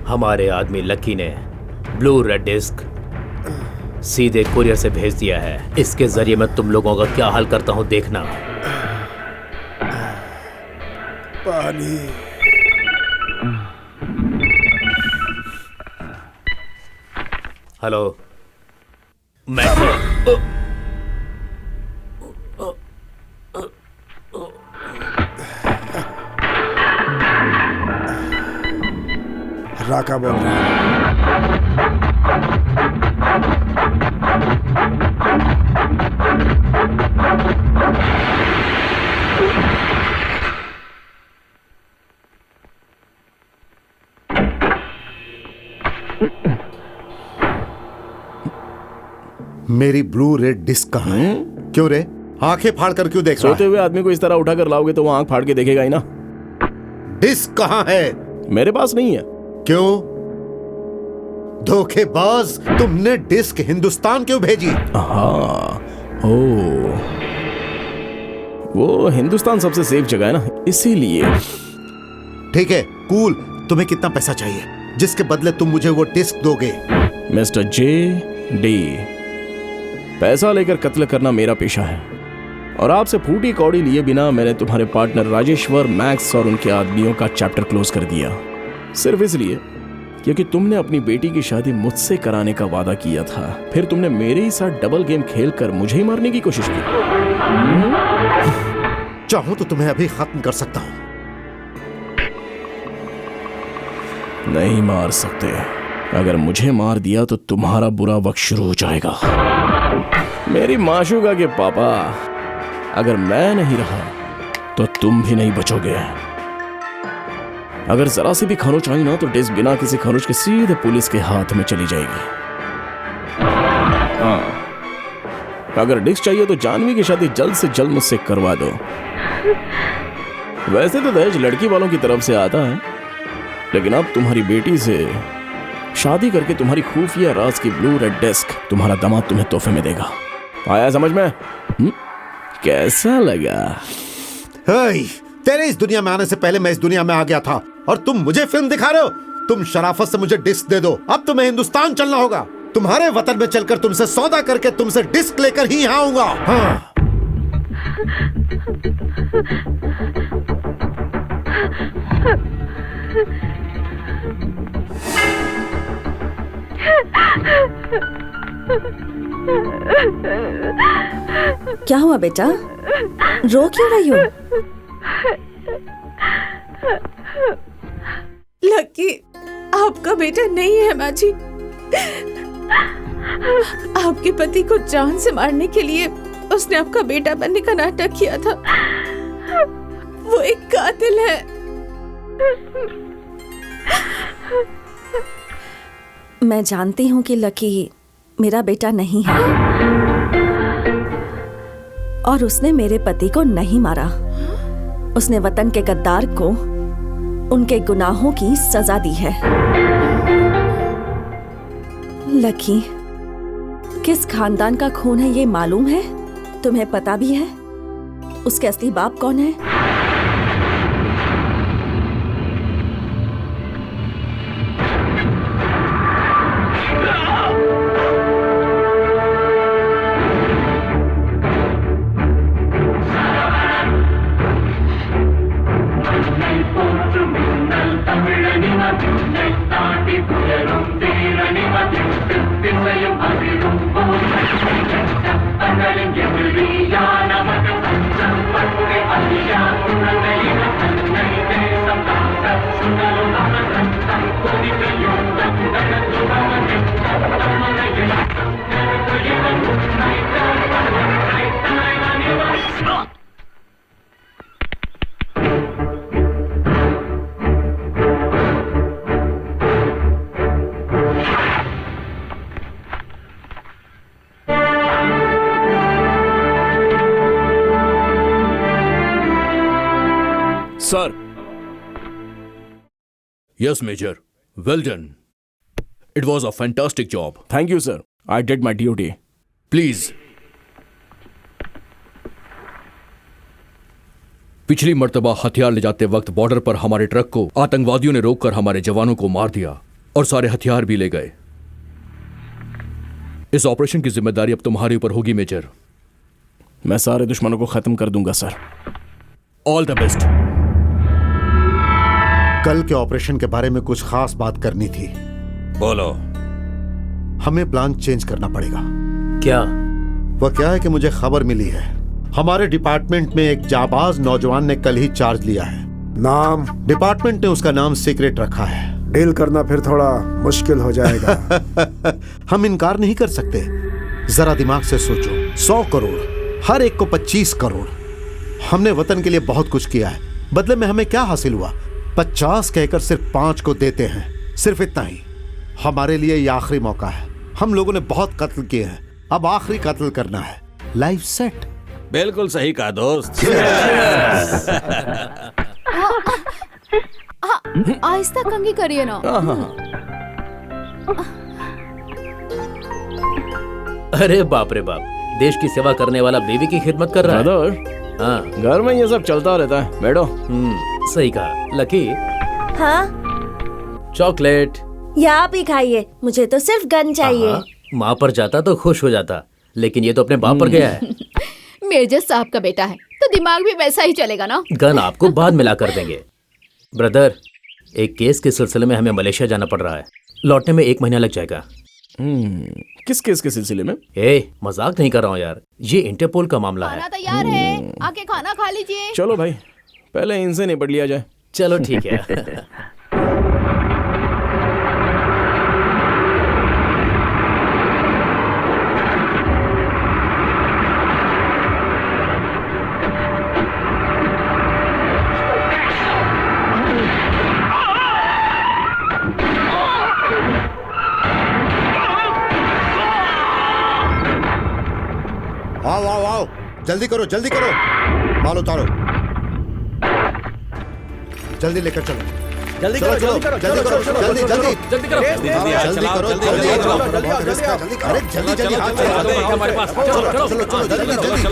हमारे आदमी लकी ने ब्लू रेड डिस्क सीधे कुरियर से भेज दिया है। इसके जरिए मैं तुम लोगों का क्या हाल करता हूं, देखना। पानी। हेलो, मैं राका बोल रहा है। मेरी ब्लू रेड डिस्क कहाँ है? क्यों रे, आंखें फाड़ कर क्यों देख रहा है? सोते हुए आदमी को इस तरह उठा कर लाओगे तो वो आंख फाड़ के देखेगा ही ना। डिस्क कहाँ है? मेरे पास नहीं है। क्यों? धोखेबाज, तुमने डिस्क हिंदुस्तान क्यों भेजी? हाँ, ओ, वो तो हिंदुस्तान सबसे सेफ जगह है ना, इसीलिए। ठीक है, कूल। तुम्हें कितना पैसा चाहिए जिसके बदले तुम मुझे वो डिस्क दोगे? मिस्टर JD, पैसा लेकर कत्ल करना मेरा पेशा है, और आपसे फूटी कौड़ी लिए बिना मैंने तुम्हारे पार्टनर राजेश्वर, मैक्स और उनके आदमियों का चैप्टर क्लोज कर दिया, सिर्फ इसलिए क्योंकि तुमने अपनी बेटी की शादी मुझसे कराने का वादा किया था। फिर तुमने मेरे ही साथ डबल गेम खेलकर मुझे ही मारने की कोशिश की। चाहूं तो तुम्हें अभी खत्म कर सकता हूं। नहीं मार सकते। अगर मुझे मार दिया तो तुम्हारा बुरा वक्त शुरू हो जाएगा। मेरी माशूका के पापा, अगर मैं नहीं रहा तो तुम भी नहीं बचोगे। अगर जरा सी भी खरोच आई ना तो डिस्क बिना किसी खरोच के सीधे पुलिस के हाथ में चली जाएगी। हाँ, अगर डिस्क चाहिए तो जानवी की शादी जल्द से जल्द मुझसे करवा दो। वैसे तो दहेज लड़की वालों की तरफ से आता है, लेकिन अब तुम्हारी बेटी से शादी करके तुम्हारी खुफिया राज की ब्लू रेड डिस्क तुम्हारा दामाद तुम्हें तोहफे में देगा। आया समझ में? कैसा लगा? तेरे इस दुनिया में आने से पहले मैं इस दुनिया में आ गया था, और तुम मुझे फिल्म दिखा रहे हो। तुम शराफत से मुझे डिस्क दे दो। अब तुम्हें हिंदुस्तान चलना होगा। तुम्हारे वतन में चलकर तुमसे सौदा करके तुमसे डिस्क लेकर ही यहाँ आऊंगा। हाँ। क्या हुआ बेटा? रो क्यों रही हो? लकी आपका बेटा नहीं है माँ जी। आपके पति को जान से मारने के लिए उसने आपका बेटा बनने का नाटक किया था। वो एक कातिल है। मैं जानती हूँ कि लकी मेरा बेटा नहीं है, और उसने मेरे पति को नहीं मारा। उसने वतन के गद्दार को उनके गुनाहों की सजा दी है। लकी किस खानदान का खून है ये मालूम है? तुम्हें पता भी है उसके असली बाप कौन है? Sir. Yes, Major. Well done. It was a fantastic job. Thank you, sir. I did my duty. Please. पिछली मर्तबा हथियार ले जाते वक्त बॉर्डर पर हमारे ट्रक को आतंकवादियों ने रोककर हमारे जवानों को मार दिया और सारे हथियार भी ले गए। इस ऑपरेशन की जिम्मेदारी अब तुम्हारे ऊपर होगी मेजर। मैं सारे दुश्मनों को खत्म कर दूंगा सर। All the best. कल के ऑपरेशन के बारे में कुछ खास बात करनी थी। बोलो। हमें प्लान चेंज करना पड़ेगा। क्या? वह क्या है कि मुझे खबर मिली है हमारे डिपार्टमेंट में एक जाबाज नौजवान ने कल ही चार्ज लिया है। नाम? डिपार्टमेंट ने उसका नाम सीक्रेट रखा है। डील करना फिर थोड़ा मुश्किल हो जाएगा। हम इनकार नहीं कर सकते। जरा दिमाग से सोचो, 100 करोड़, हर एक को 25 करोड़। हमने वतन के लिए बहुत कुछ किया है, बदले में हमें क्या हासिल हुआ? 50 कहकर सिर्फ 5 को देते हैं, सिर्फ इतना ही। हमारे लिए ये आखिरी मौका है। हम लोगों ने बहुत कत्ल किए हैं, अब आखिरी कत्ल करना है। Life set. बिल्कुल सही कहा दोस्त। आहिस्ता कंघी करिए ना। अरे बाप रे बाप, देश की सेवा करने वाला बीवी की खिदमत कर रहा है। हाँ घर में ये सब चलता रहता है। बैठो। सही कहा। लकी हाँ चॉकलेट। या आप ही खाइए, मुझे तो सिर्फ गन चाहिए। माँ पर जाता तो खुश हो जाता, लेकिन ये तो अपने बाप पर गया है। मेजर साहब का बेटा है तो दिमाग भी वैसा ही चलेगा ना। गन आपको बाद में ला कर देंगे। ब्रदर, एक केस के सिलसिले में हमें मलेशिया जाना पड़ रहा है। लौटने में 1 महीना लग जाएगा। किस केस के सिलसिले में? मजाक नहीं कर रहा हूँ यार, ये इंटरपोल का मामला है। खाना तैयार है, आके खाना खा लीजिए। चलो भाई, पहले इनसे निपट लिया जाए। चलो ठीक है। आओ, जल्दी करो, जल्दी करो, माल उतारो, जल्दी लेकर चलो, जल्दी चलो, करो, चलो, जल्दी करो, जल्दी करो, चलो, जल्दी चलो, जल्दी जल्दी करो, जल्दी करो, जल्दी, अरे जल्दी जल्दी हाथ चलाओ, हमारे पास। चलो चलो चलो, जल्दी जल्दी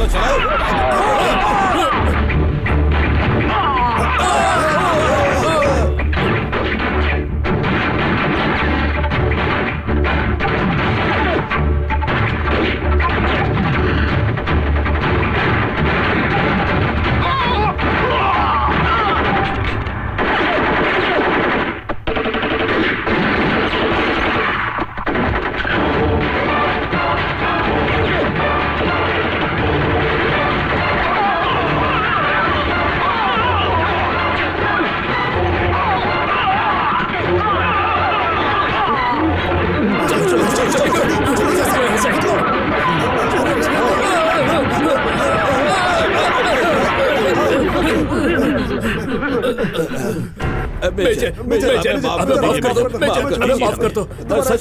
माफ कर दो,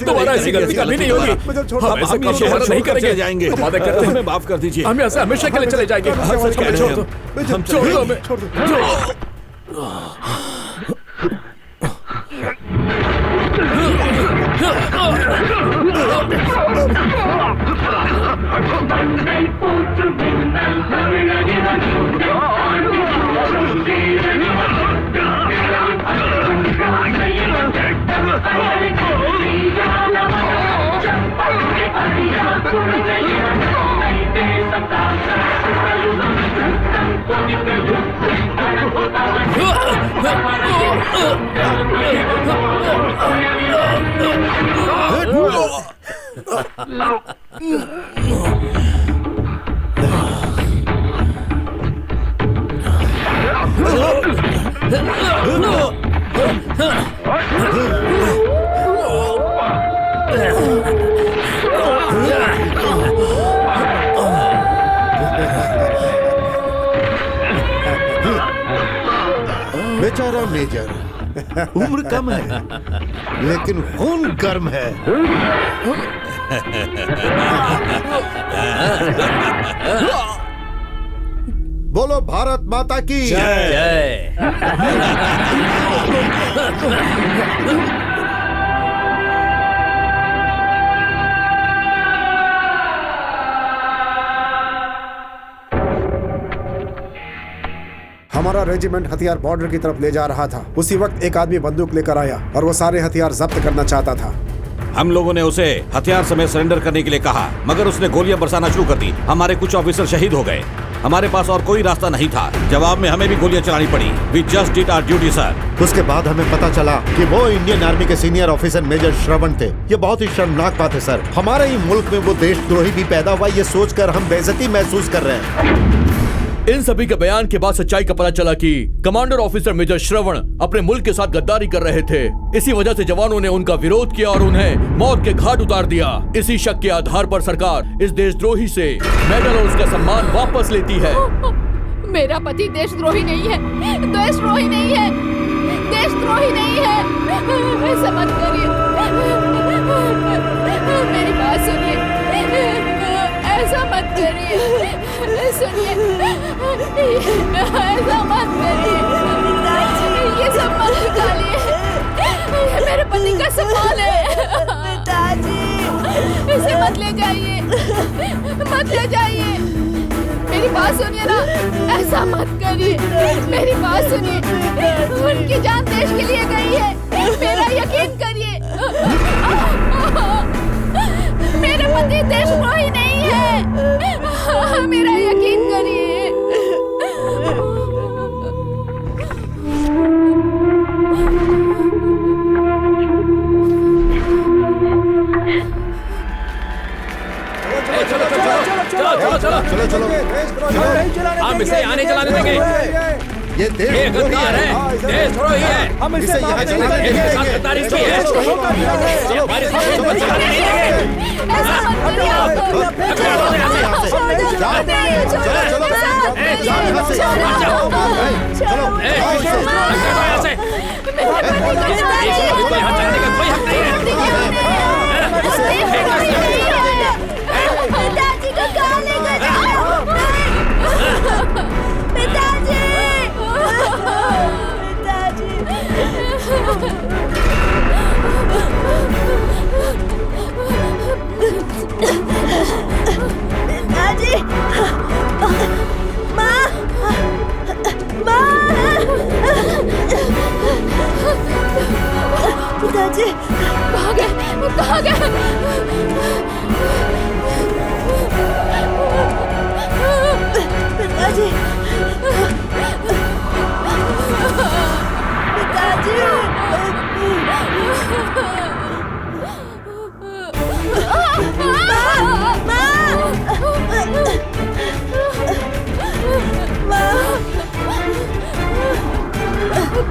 दोबारा ऐसी गलती कभी नहीं होगी। हम ऐसे काम दोबारा नहीं करेंगे, जाएंगे। वादा करते हैं, हमें माफ कर दीजिए। हम ऐसे हमेशा के लिए चले जाएंगे। छोड़ दो, छोड़ दो हमें, छोड़ दो। बेचारा मेजर, उम्र कम है लेकिन खून गर्म है। बोलो भारत माता की जय। हमारा रेजिमेंट हथियार बॉर्डर की तरफ ले जा रहा था। उसी वक्त एक आदमी बंदूक लेकर आया और वो सारे हथियार जब्त करना चाहता था। हम लोगों ने उसे हथियार समेत सरेंडर करने के लिए कहा, मगर उसने गोलियां बरसाना शुरू कर दी। हमारे कुछ ऑफिसर शहीद हो गए। हमारे पास और कोई रास्ता नहीं था। जवाब में हमें भी गोलियां चलानी पड़ी। We just did our duty, sir. उसके बाद हमें पता चला कि वो इंडियन आर्मी के सीनियर ऑफिसर मेजर श्रवण थे। ये बहुत ही शर्मनाक बात है सर। हमारे ही मुल्क में वो देशद्रोही भी पैदा हुआ, ये सोचकर हम बेइज्जती महसूस कर रहे हैं। इन सभी के बयान के बाद सच्चाई का पता चला कि कमांडर ऑफिसर मेजर श्रवण अपने मुल्क के साथ गद्दारी कर रहे थे। इसी वजह से जवानों ने उनका विरोध किया और उन्हें मौत के घाट उतार दिया। इसी शक के आधार पर सरकार इस देशद्रोही से मेडल और उसका सम्मान वापस लेती है। मेरा पति देशद्रोही नहीं है, देशद्रोही नहीं है, देशद्रोही नहीं है। ऐसा मत करिए, मेरी बात सुनिए, ऐसा मत करिए, सुनिए, ऐसा मत करिए, ये सब मत निकालिए, मेरे पति का सवाल है। इसे मत ले जाइए, मत ले जाइए, मेरे मेरी बात सुनिए ना, ऐसा मत करिए, मेरी बात सुनिए। उनकी जान देश के लिए गई है, मेरा यकीन करिए। मेरे पति देशद्रोही नहीं है, मेरा यकीन करिए। चलो चलो हम इसे यहाँ नहीं चलाने देंगे। ये ये गद्दार है, देशद्रोही है। हम इसे यहाँ चलाने इसके देंगे। साथ गद्दारी की है। ये हमारे देश को चलाने नहीं देंगे। ऐसा मत करिए आप। चलो पिताजी को कहाँ लेकर जाओ? पिताजी, पिताजी, माँ, पिताजी कहाँ गए? कहाँ गए? पिताजी,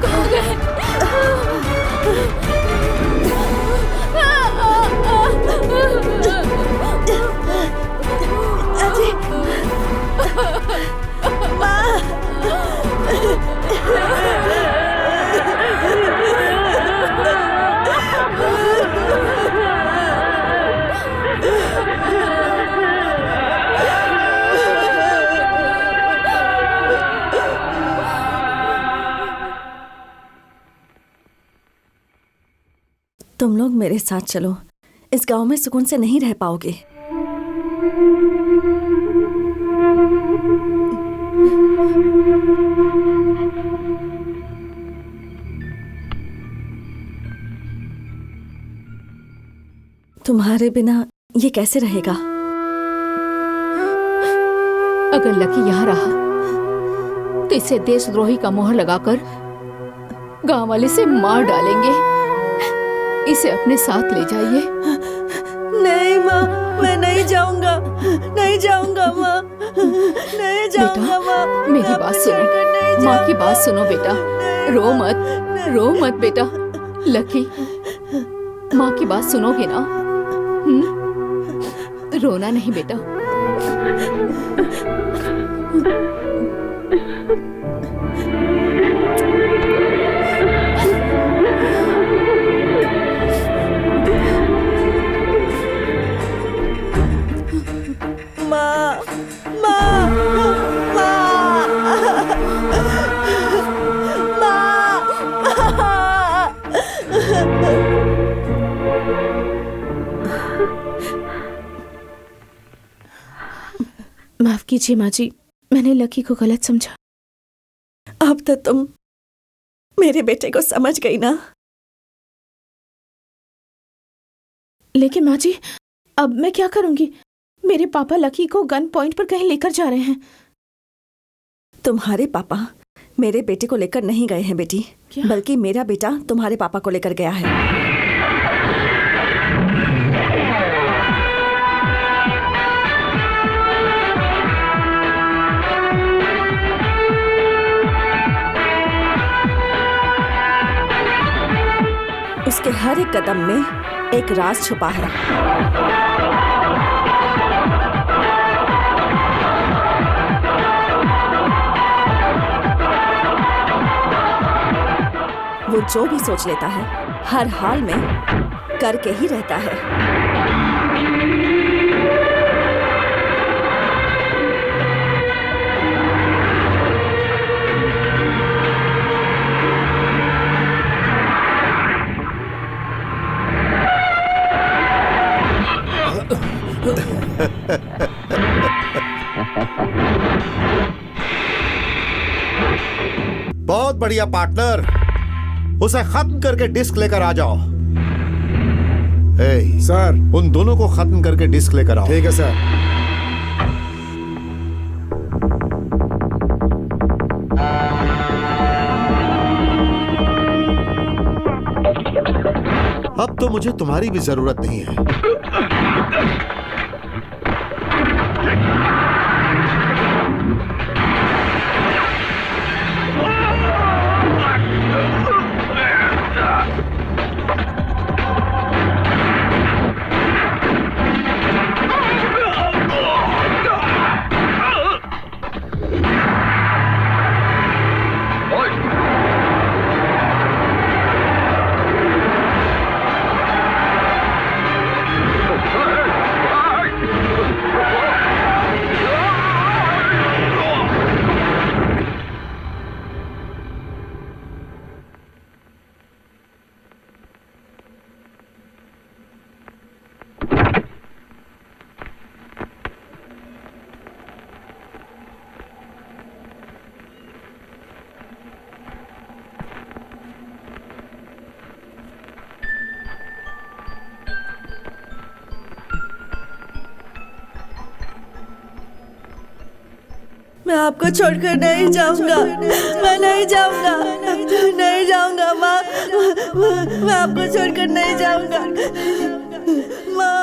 कहाँ गए? तुम लोग मेरे साथ चलो, इस गांव में सुकून से नहीं रह पाओगे। तुम्हारे बिना ये कैसे रहेगा? अगर लकी यहाँ रहा तो इसे देशद्रोही का मोहर लगाकर गांव वाले से मार डालेंगे। इसे अपने साथ ले जाइए। नहीं माँ, मैं नहीं जाऊंगा, नहीं जाऊंगा माँ, नहीं जाऊंगा माँ। मेरी बात सुनो, माँ की बात सुनो बेटा, रो मत बेटा। लकी, माँ की बात सुनोगे ना? रोना नहीं बेटा। माफ कीजिए माँ जी, मैंने लकी को गलत समझा। अब तो तुम मेरे बेटे को समझ गई ना? लेकिन माँ जी, अब मैं क्या करूंगी? मेरे पापा लकी को गन पॉइंट पर कहीं लेकर जा रहे हैं। तुम्हारे पापा मेरे बेटे को लेकर नहीं गए हैं बेटी, बल्कि मेरा बेटा तुम्हारे पापा को लेकर गया है। उसके हर एक कदम में एक राज छुपा है। वो जो भी सोच लेता है हर हाल में करके ही रहता है। बहुत बढ़िया पार्टनर, उसे खत्म करके डिस्क लेकर आ जाओ। सर, उन दोनों को खत्म करके डिस्क लेकर आओ। ठीक है सर। अब तो मुझे तुम्हारी भी जरूरत नहीं है। मैं आपको छोड़कर नहीं जाऊंगा, मैं नहीं जाऊंगा, नहीं जाऊंगा माँ, मैं आपको छोड़कर नहीं जाऊंगा माँ।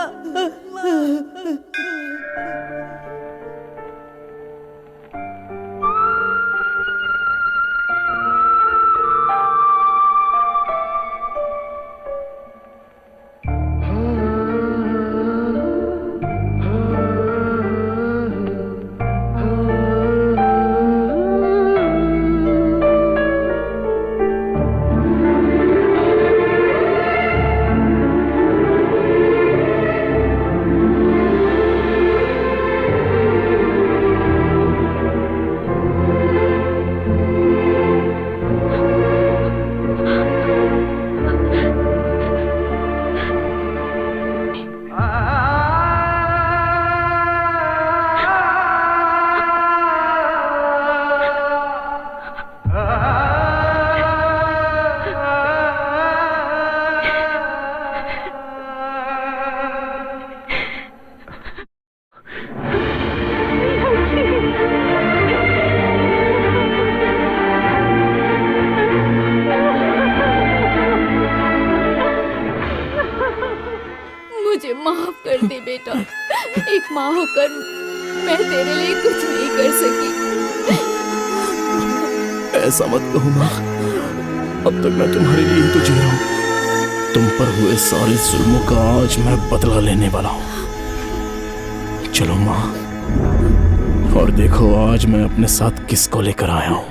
मुझे माफ कर दे बेटा, एक माँ होकर मैं तेरे लिए कुछ नहीं कर सकी। ऐसा मत कहो माँ, अब तक मैं तुम्हारे लिए ही तो जी रहा हूँ। तुम पर हुए सारे जुल्मों का आज मैं बदला लेने वाला हूँ। चलो माँ, और देखो आज मैं अपने साथ किसको लेकर आया हूँ।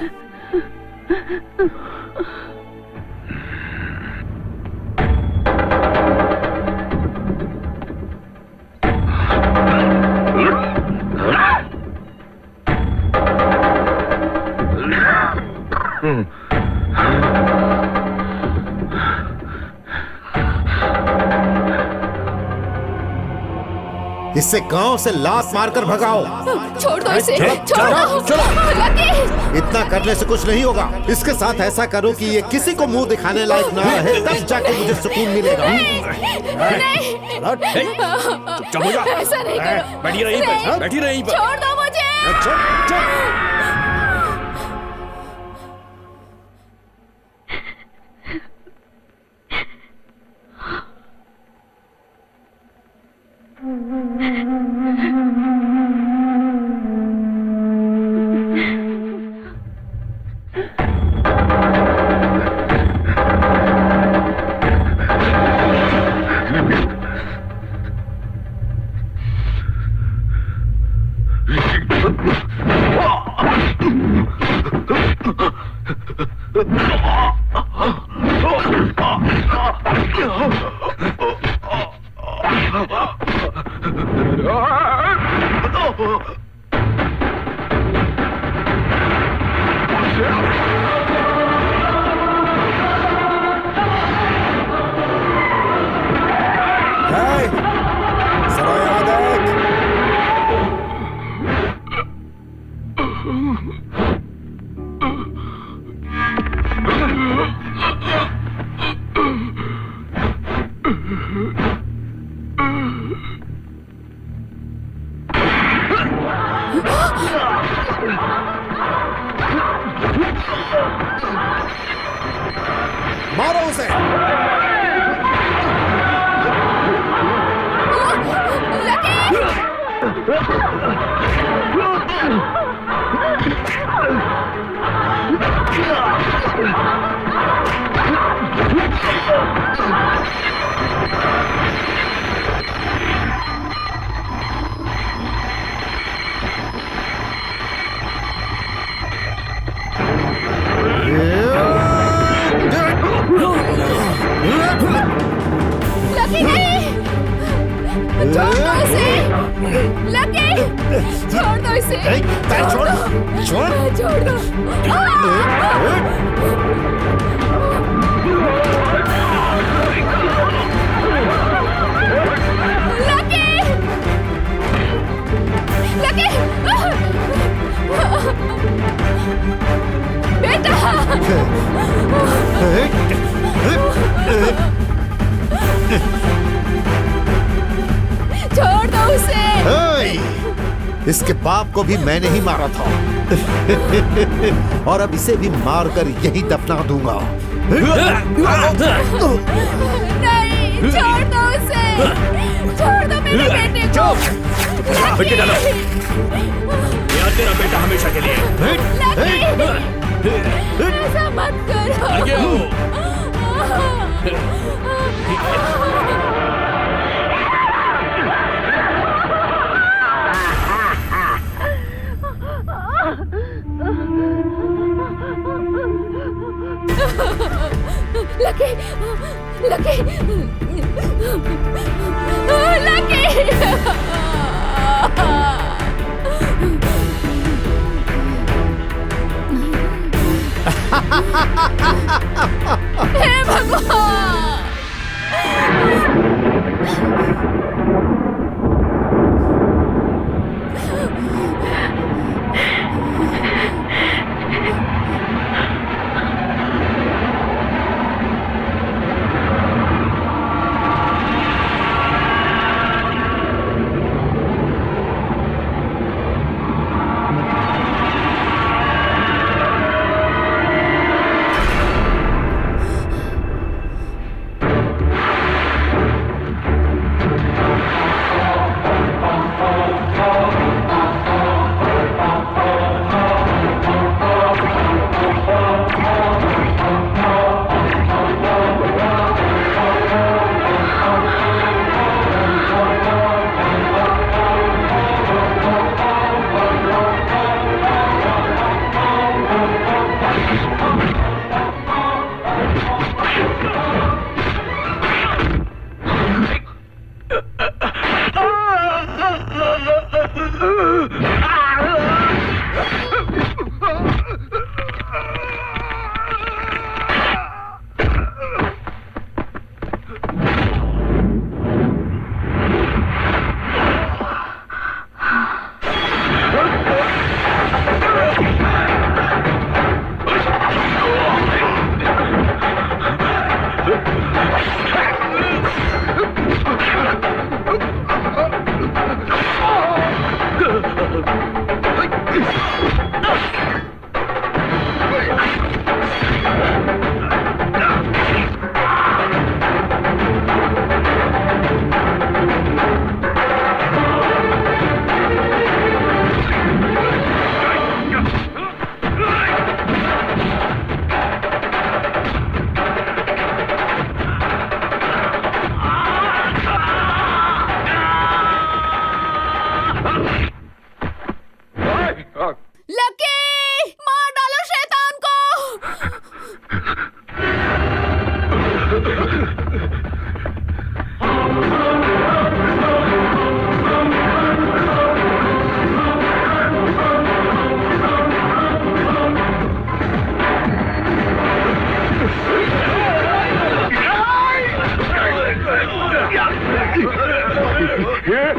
इससे गांव से लात मारकर भगाओ। छोड़ दो इसे, चलो, छोड़ो। लकी! इतना करने से कुछ नहीं होगा। इसके साथ ऐसा करो कि ये किसी को मुंह दिखाने लायक ना रहे, तब जाके मुझे सुकून मिलेगा। चुपचाप हो जा। ऐसा नहीं करो। बैठी रही पर, बैठी रही पर। छोड़ दो मुझे। मारो उसे। लकी नहीं, छोड़ दो इसे। लकी, छोड़ दो इसे। छोड़ दो। लकी, लकी, बेटा। छोड़ दो उसे। इसके बाप को भी मैंने ही मारा था और अब इसे भी मारकर यही दफना दूंगा। नहीं, छोड़ दो उसे। छोड़ दो मेरे बेटे को। बेटे डालो। यार तेरा बेटा हमेशा के लिए। ऐसा मत करो। आगे आओ। Lucky, lucky, lucky. हे भगवान। Yeah!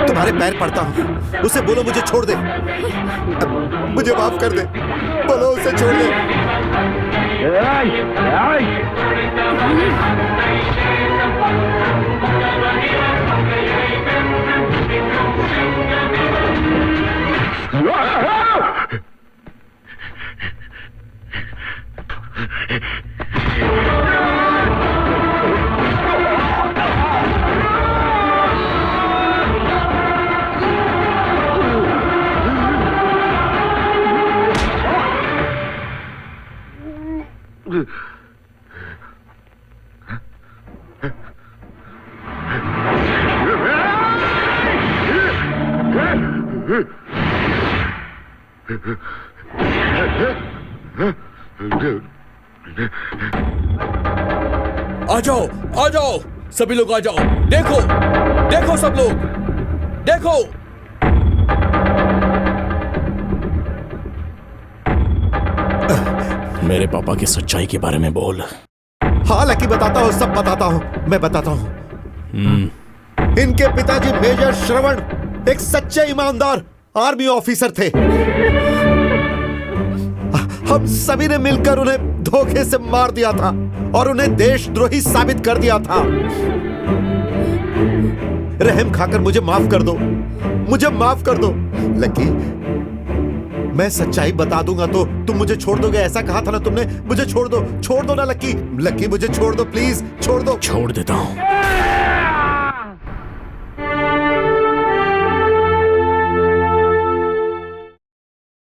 तुम्हारे पैर पड़ता हूँ, उसे बोलो मुझे छोड़ दे, मुझे माफ कर दे, बोलो उसे छोड़ दे। आ जाओ, सभी लोग आ जाओ। देखो, देखो सब लोग, देखो। मेरे पापा की सच्चाई के बारे में बोल। हाँ लकी, बताता हूँ, सब बताता हूँ, मैं बताता हूँ। इनके पिताजी मेजर श्रवण एक सच्चे ईमानदार आर्मी ऑफिसर थे। हम सभी ने मिलकर उन्हें धोखे से मार दिया था और उन्हें देशद्रोही साबित कर दिया था। रहम खाकर मुझे माफ कर दो, मुझे माफ कर दो। लकी, मैं सच्चाई बता दूंगा तो तुम मुझे छोड़ दोगे, ऐसा कहा था ना तुमने। मुझे छोड़ दो ना लकी, लकी मुझे छोड़ दो प्लीज, छोड़ दो। छोड़ देता हूँ।